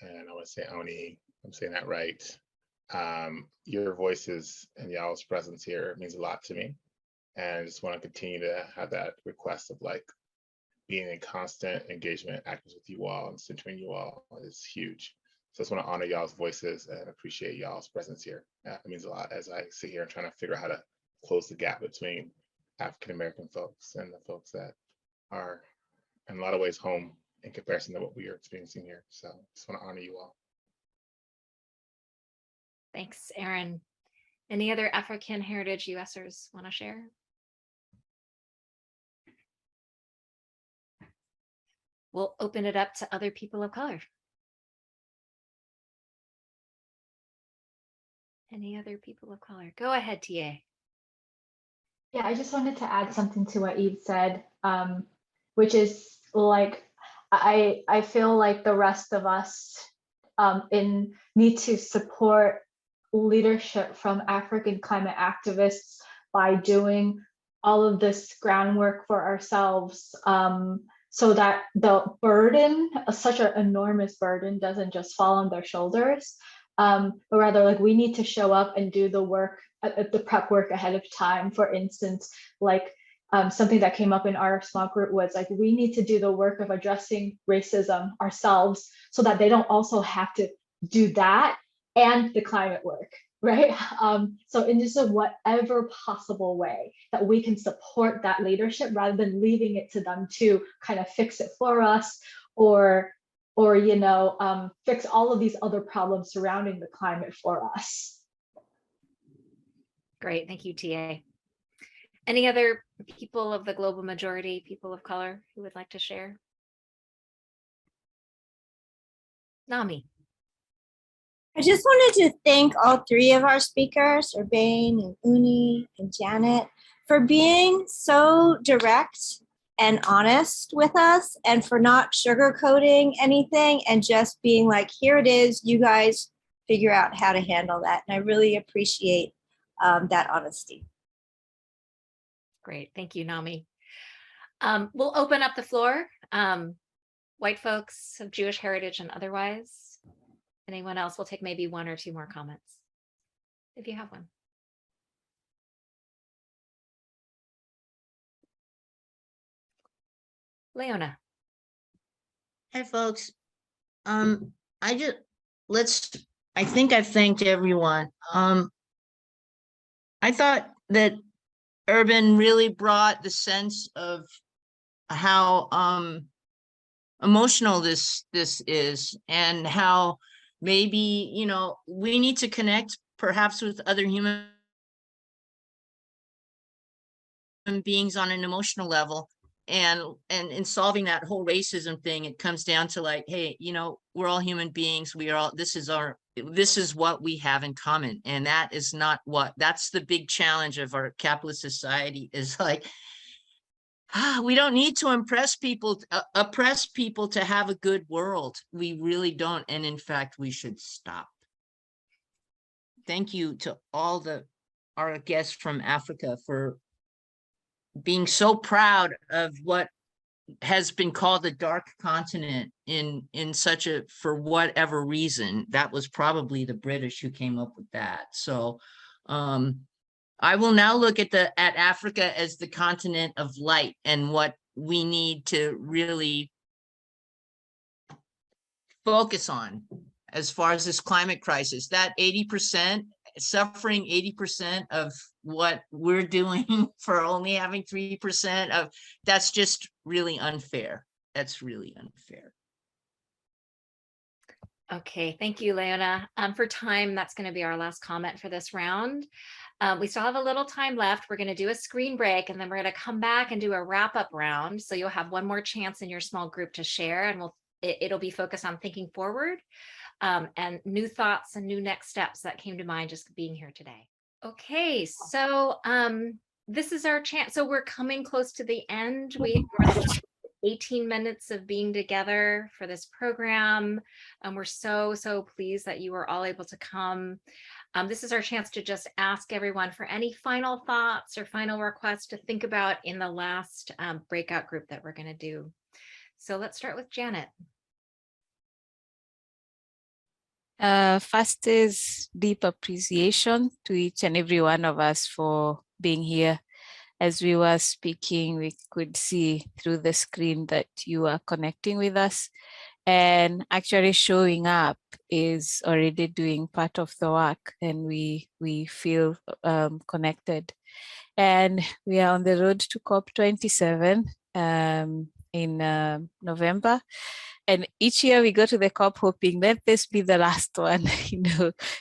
and I want to say Oni, I'm saying that right. Your voices and y'all's presence here means a lot to me, and I just want to continue to have that request of like being in constant engagement, acting with you all and centering you all is huge. So I just want to honor y'all's voices and appreciate y'all's presence here. It means a lot as I sit here and trying to figure out how to close the gap between African-American folks and the folks that are in a lot of ways home in comparison to what we are experiencing here. So I just want to honor you all. Thanks, Aaron. Any other African heritage U.S.ers want to share? We'll open it up to other people of color. Any other people of color? Go ahead, TA. Yeah, I just wanted to add something to what Eve said, which is like, I feel like the rest of us need to support leadership from African climate activists by doing all of this groundwork for ourselves, so that the burden, such an enormous burden, doesn't just fall on their shoulders, but rather like we need to show up and do the work, the prep work ahead of time. For instance, like something that came up in our small group was like, we need to do the work of addressing racism ourselves so that they don't also have to do that and the climate work, right? So in just whatever possible way that we can support that leadership rather than leaving it to them to kind of fix it for us, or fix all of these other problems surrounding the climate for us. Great, thank you, TA. Any other people of the global majority, people of color, who would like to share? Nami. I just wanted to thank all three of our speakers, Urbane and Uni and Janet, for being so direct and honest with us and for not sugarcoating anything and just being like, here it is, you guys figure out how to handle that. And I really appreciate that honesty. Great, thank you, Nami. We'll open up the floor. White folks of Jewish heritage and otherwise. Anyone else? We'll take maybe one or two more comments, if you have one. Leona. Hi, folks. I think I've thanked everyone. I thought that Urban really brought the sense of how emotional this is, and how maybe, we need to connect perhaps with other human beings on an emotional level. And in solving that whole racism thing, it comes down to like, hey, we're all human beings. We are all, this is what we have in common. And that's the big challenge of our capitalist society, is like, we don't need to oppress people to have a good world. We really don't. And in fact, we should stop. Thank you to all our guests from Africa for being so proud of what has been called the dark continent in for whatever reason. That was probably the British who came up with that. So I will now look at Africa as the continent of light, and what we need to really focus on as far as this climate crisis. That 80%, suffering 80% of what we're doing for only having 3% of, that's just really unfair. That's really unfair. Okay, thank you, Leona. For time, that's going to be our last comment for this round. We still have a little time left. We're going to do a screen break, and then we're going to come back and do a wrap-up round. So you'll have one more chance in your small group to share, and it'll be focused on thinking forward and new thoughts and new next steps that came to mind just being here today. Okay, so this is our chance. So we're coming close to the end. We're 18 minutes of being together for this program. We're so pleased that you were all able to come. This is our chance to just ask everyone for any final thoughts or final requests to think about in the last breakout group that we're going to do. So let's start with Janet. First is deep appreciation to each and every one of us for being here. As we were speaking, we could see through the screen that you are connecting with us, and actually showing up is already doing part of the work, and we feel connected. And we are on the road to COP27 in November. And each year we go to the COP hoping, let this be the last one,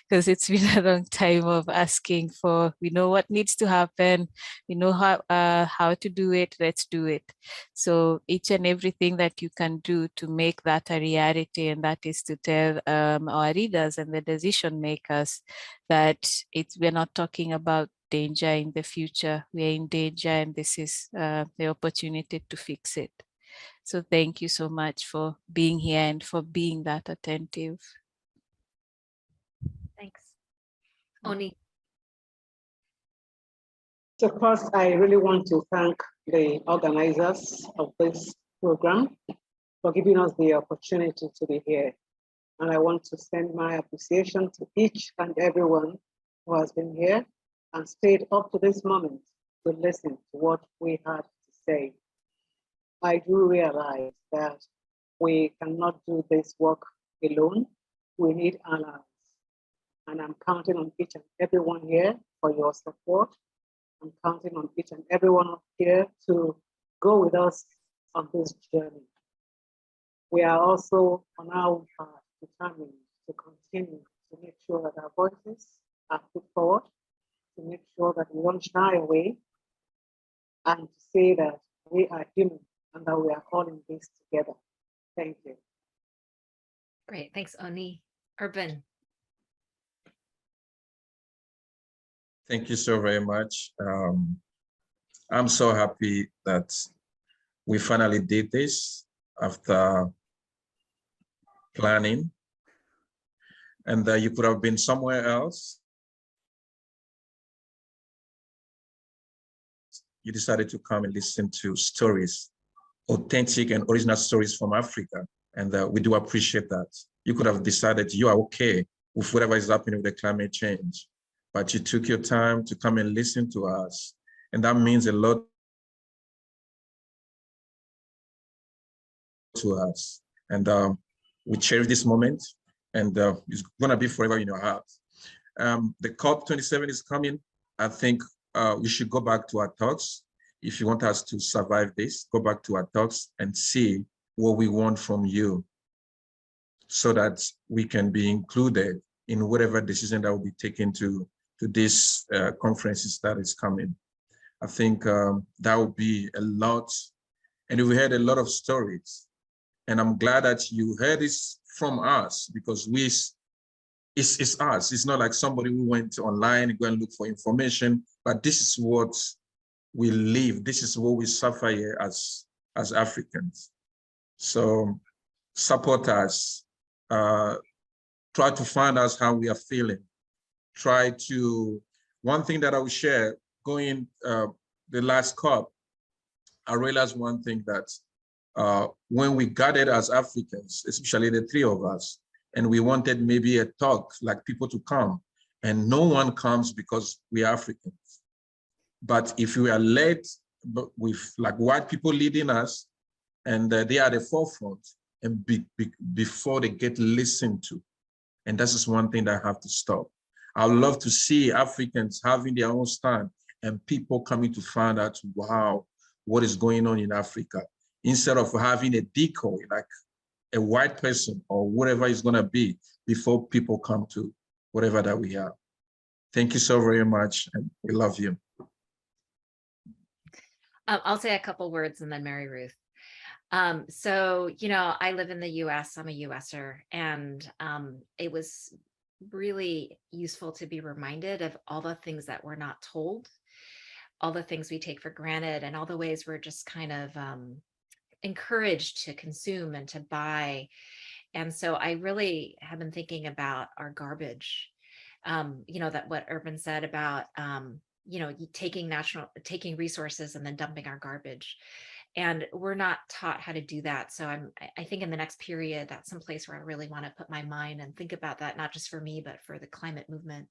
because it's been a long time of asking for, we know what needs to happen, we know how to do it, let's do it. So each and everything that you can do to make that a reality, and that is to tell our leaders and the decision makers that we're not talking about danger in the future, we're in danger, and this is the opportunity to fix it. So thank you so much for being here and for being that attentive. Thanks. Oni. So first, I really want to thank the organizers of this program for giving us the opportunity to be here. And I want to send my appreciation to each and everyone who has been here and stayed up to this moment to listen to what we had to say. I do realize that we cannot do this work alone. We need allies. And I'm counting on each and everyone here for your support. I'm counting on each and everyone here to go with us on this journey. We are also on our path determined to continue to make sure that our voices are put forward, to make sure that we don't shy away, and to say that we are human and that we are all in this together. Thank you. Great. Thanks, Oni. Urban. Thank you so very much. I'm so happy that we finally did this after planning, and you could have been somewhere else. You decided to come and listen to stories, authentic and original stories from Africa. And we do appreciate that. You could have decided you are okay with whatever is happening with the climate change, but you took your time to come and listen to us. And that means a lot to us. And we cherish this moment, and it's gonna be forever in your heart. The COP27 is coming. I think we should go back to our talks. If you want us to survive this, go back to our talks and see what we want from you so that we can be included in whatever decision that will be taken to this conferences that is coming. I think that will be a lot. And we heard a lot of stories. And I'm glad that you heard this from us, because it's us. It's not like somebody who went online and go and look for information, but this is what we live. This is what we suffer here as Africans. So support us, try to find us how we are feeling. One thing that I will share, going the last COP, I realized one thing, that when we gathered as Africans, especially the three of us, and we wanted maybe a talk, like people to come, and no one comes because we are Africans. But if we are led with like white people leading us, and they are at the forefront, and before they get listened to, and this is one thing that I have to stop. I would love to see Africans having their own stand and people coming to find out, wow, what is going on in Africa, instead of having a decoy, like a white person or whatever it's gonna be, before people come to whatever that we have. Thank you so very much, and we love you. I'll say a couple words and then Mary Ruth. So, you know, I live in the US, I'm a U.S.er, and it was really useful to be reminded of all the things that we're not told, all the things we take for granted, and all the ways we're just kind of encouraged to consume and to buy. And so I really have been thinking about our garbage, you know, that what Urban said about, you know, taking resources and then dumping our garbage. And we're not taught how to do that. So I think in the next period, that's some place where I really want to put my mind and think about that, not just for me, but for the climate movement.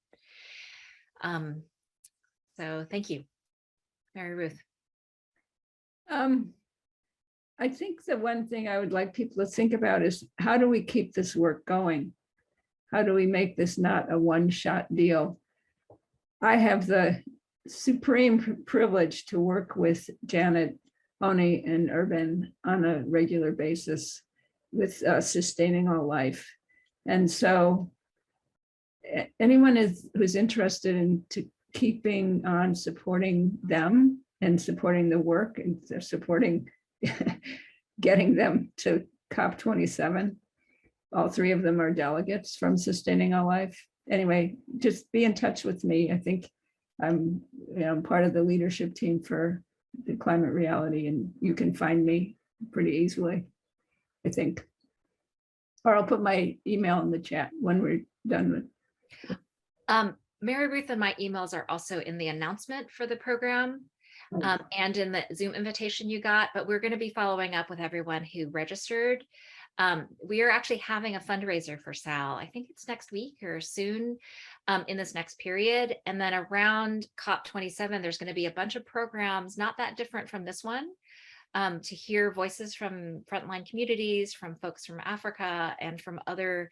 So thank you. Mary Ruth. I think the one thing I would like people to think about is, how do we keep this work going? How do we make this not a one-shot deal? I have the supreme privilege to work with Janet, Oni, and Urban on a regular basis with Sustaining All Life. And so anyone who's interested in keeping on supporting them and supporting the work and supporting getting them to COP27, all three of them are delegates from Sustaining All Life. Anyway, just be in touch with me. I think I'm part of the leadership team for the climate reality, and you can find me pretty easily, I think. Or I'll put my email in the chat when we're done with. Mary Ruth and my emails are also in the announcement for the program. and in the Zoom invitation you got, but we're going to be following up with everyone who registered. We are actually having a fundraiser for Sal. I think it's next week or soon in this next period. And then around COP27, there's going to be a bunch of programs, not that different from this one, to hear voices from frontline communities, from folks from Africa, and from other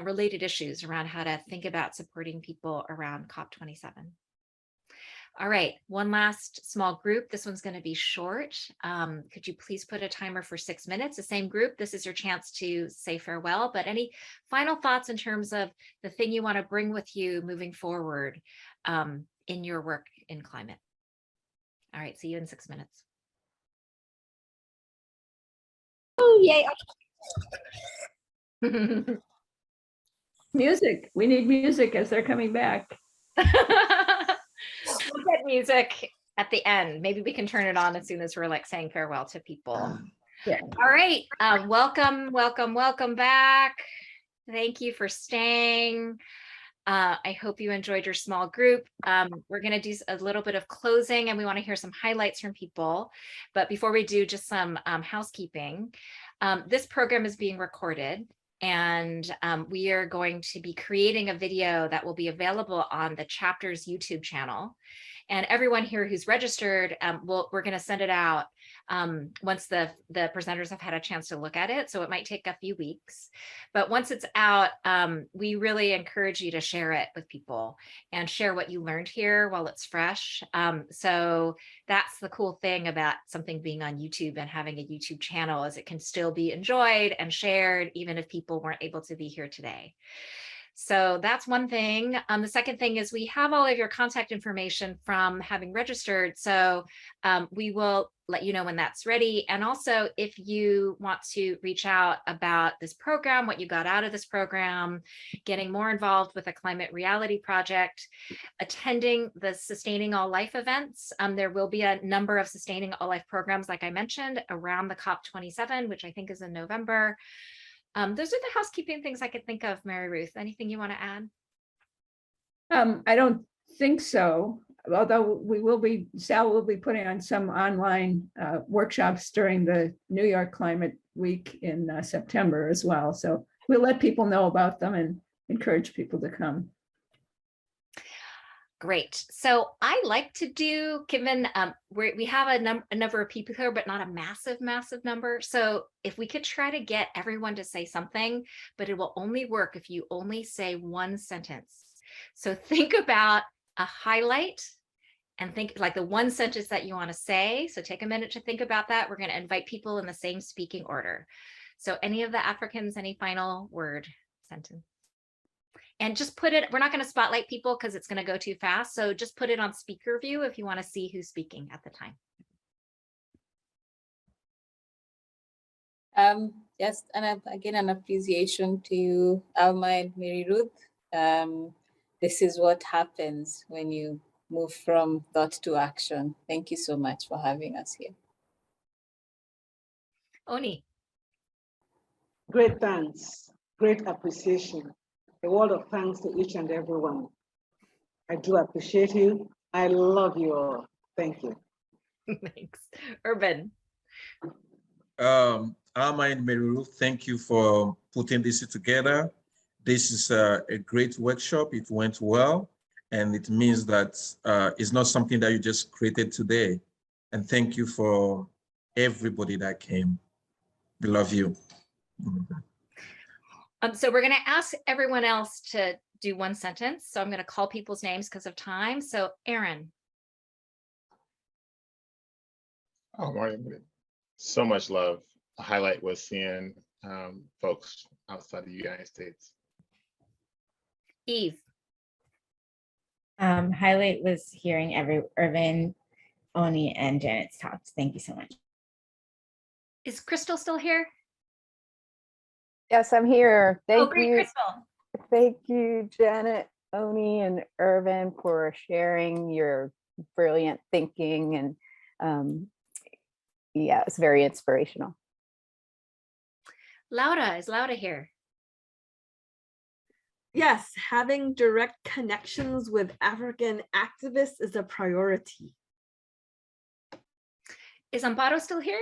related issues around how to think about supporting people around COP27. All right, one last small group. This one's going to be short. Could you please put a timer for 6 minutes? The same group, this is your chance to say farewell, but any final thoughts in terms of the thing you want to bring with you moving forward in your work in climate? All right, see you in 6 minutes. Oh, yay. Music. We need music as they're coming back. We'll get music at the end. Maybe we can turn it on as soon as we're like saying farewell to people. Yeah. All right. Welcome, welcome, welcome back. Thank you for staying. I hope you enjoyed your small group. We're going to do a little bit of closing and we want to hear some highlights from people. But before we do, just some housekeeping. This program is being recorded. And we are going to be creating a video that will be available on the chapter's YouTube channel. And everyone here who's registered, we're going to send it out once the presenters have had a chance to look at it. So it might take a few weeks. But once it's out, we really encourage you to share it with people and share what you learned here while it's fresh. So that's the cool thing about something being on YouTube and having a YouTube channel is it can still be enjoyed and shared even if people weren't able to be here today. So that's one thing. The second thing is we have all of your contact information from having registered. So we will let you know when that's ready. And also if you want to reach out about this program, what you got out of this program, getting more involved with a climate reality project, attending the Sustaining All Life events. There will be a number of Sustaining All Life programs, like I mentioned, around the COP27, which I think is in November. Those are the housekeeping things I could think of, Mary Ruth. Anything you want to add? I don't think so, although Sal will be putting on some online workshops during the New York Climate Week in September as well. So we'll let people know about them and encourage people to come. Great. So I like to do, given we have a number of people here, but not a massive number. So if we could try to get everyone to say something, but it will only work if you only say one sentence. So think about a highlight and think like the one sentence that you want to say. So take a minute to think about that. We're going to invite people in the same speaking order. So any of the Africans, any final word, sentence? And just put it, we're not going to spotlight people because it's going to go too fast. So just put it on speaker view if you want to see who's speaking at the time. Yes, and again, an appreciation to you, Alma and Mary Ruth. This is what happens when you move from thought to action. Thank you so much for having us here. Oni. Great thanks, great appreciation. A word of thanks to each and every one. I do appreciate you. I love you all. Thank you. Thanks. Urban. Alma and Mary Ruth, thank you for putting this together. This is a great workshop. It went well, and it means that it's not something that you just created today. And thank you for everybody that came. We love you. So we're going to ask everyone else to do one sentence. So I'm going to call people's names because of time. So Aaron. Oh, Martin, so much love. The highlight was seeing folks outside the United States. Eve. Highlight was hearing Irvin, Oni, and Janet's talks. Thank you so much. Is Crystal still here? Yes, I'm here. Thank great, you. Crystal. Thank you, Janet, Oni, and Irvin for sharing your brilliant thinking. And yeah, it's very inspirational. Laura, is Laura here? Yes, having direct connections with African activists is a priority. Is Amparo still here?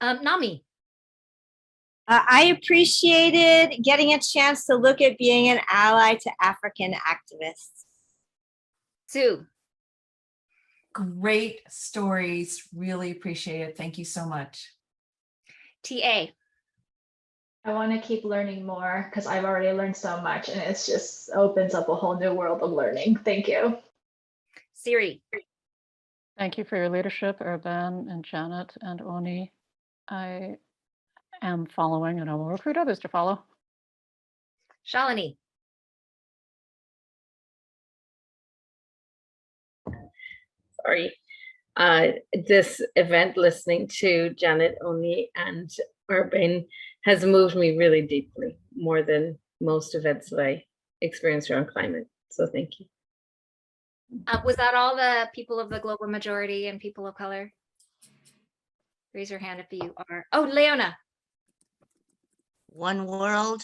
Nami. I appreciated getting a chance to look at being an ally to African activists. Sue. Great stories. Really appreciate it. Thank you so much. TA. I want to keep learning more because I've already learned so much and it's just opens up a whole new world of learning. Thank you. Siri. Thank you for your leadership, Urban and Janet and Oni. I am following and I will recruit others to follow. Shalini. Sorry. This event, listening to Janet, Oni, and Urban has moved me really deeply, more than most events that I experienced around climate. So thank you. Was that all the people of the global majority and people of color? Raise your hand if you are. Oh, Leona. One world,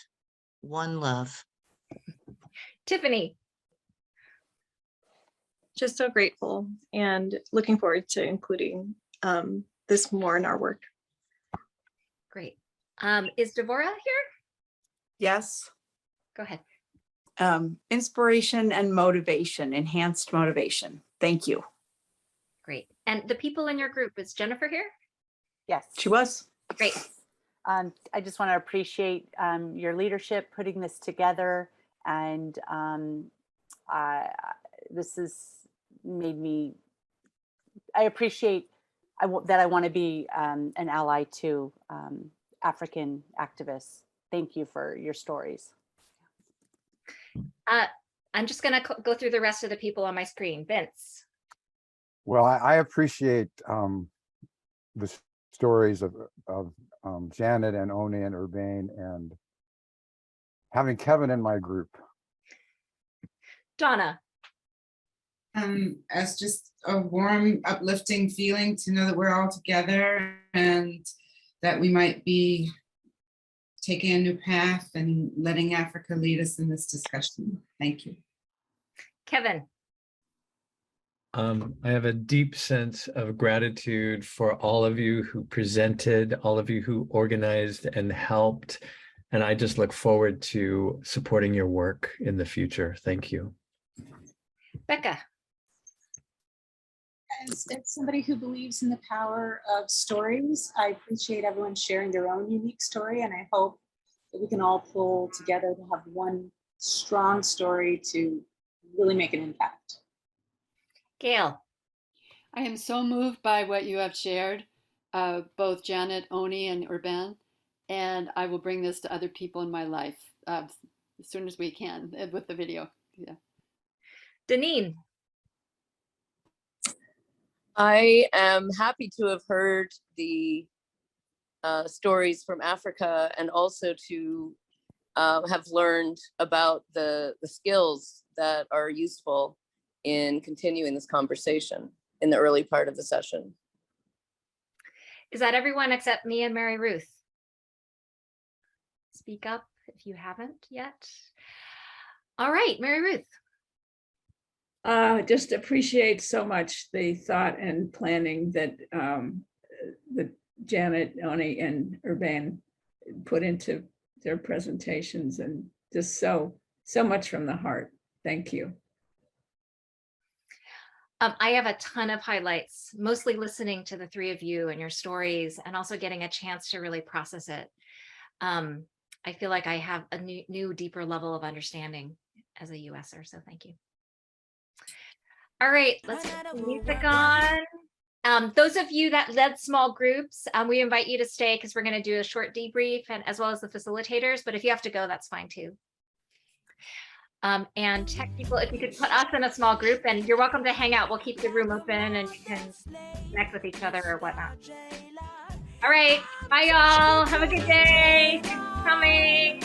one love. Tiffany. Just so grateful and looking forward to including this more in our work. Great. Is Devorah here? Yes. Go ahead. Inspiration and motivation, enhanced motivation. Thank you. Great. And the people in your group, is Jennifer here? Yes. She was. Great. I just want to appreciate your leadership putting this together, and this has made me, I appreciate that I want to be an ally to African activists. Thank you for your stories. I'm just going to go through the rest of the people on my screen. Vince. Well, I appreciate the stories of Janet and Oni and Urbane, and having Kevin in my group. Donna. As just a warm, uplifting feeling to know that we're all together and that we might be taking a new path and letting Africa lead us in this discussion. Thank you. Kevin. I have a deep sense of gratitude for all of you who presented, all of you who organized and helped, and I just look forward to supporting your work in the future. Thank you. Becca. As somebody who believes in the power of stories, I appreciate everyone sharing their own unique story, and I hope that we can all pull together to have one strong story to really make an impact. Gail. I am so moved by what you have shared, both Janet, Oni, and Urban, and I will bring this to other people in my life as soon as we can with the video. Yeah. Deneen. I am happy to have heard the stories from Africa, and also to have learned about the skills that are useful in continuing this conversation in the early part of the session. Is that everyone except me and Mary Ruth? Speak up if you haven't yet. All right, Mary Ruth. Just appreciate so much the thought and planning that Janet, Oni, and Urban put into their presentations, and just so much from the heart. Thank you. I have a ton of highlights, mostly listening to the three of you and your stories, and also getting a chance to really process it. I feel like I have a new, deeper level of understanding as a U.S.er, so thank you. All right, let's get the music on. Those of you that led small groups, we invite you to stay because we're going to do a short debrief, and as well as the facilitators, but if you have to go, that's fine too. And tech people, if you could put us in a small group, and you're welcome to hang out. We'll keep the room open and you can connect with each other or whatnot. All right, bye y'all. Have a good day. Thanks for coming.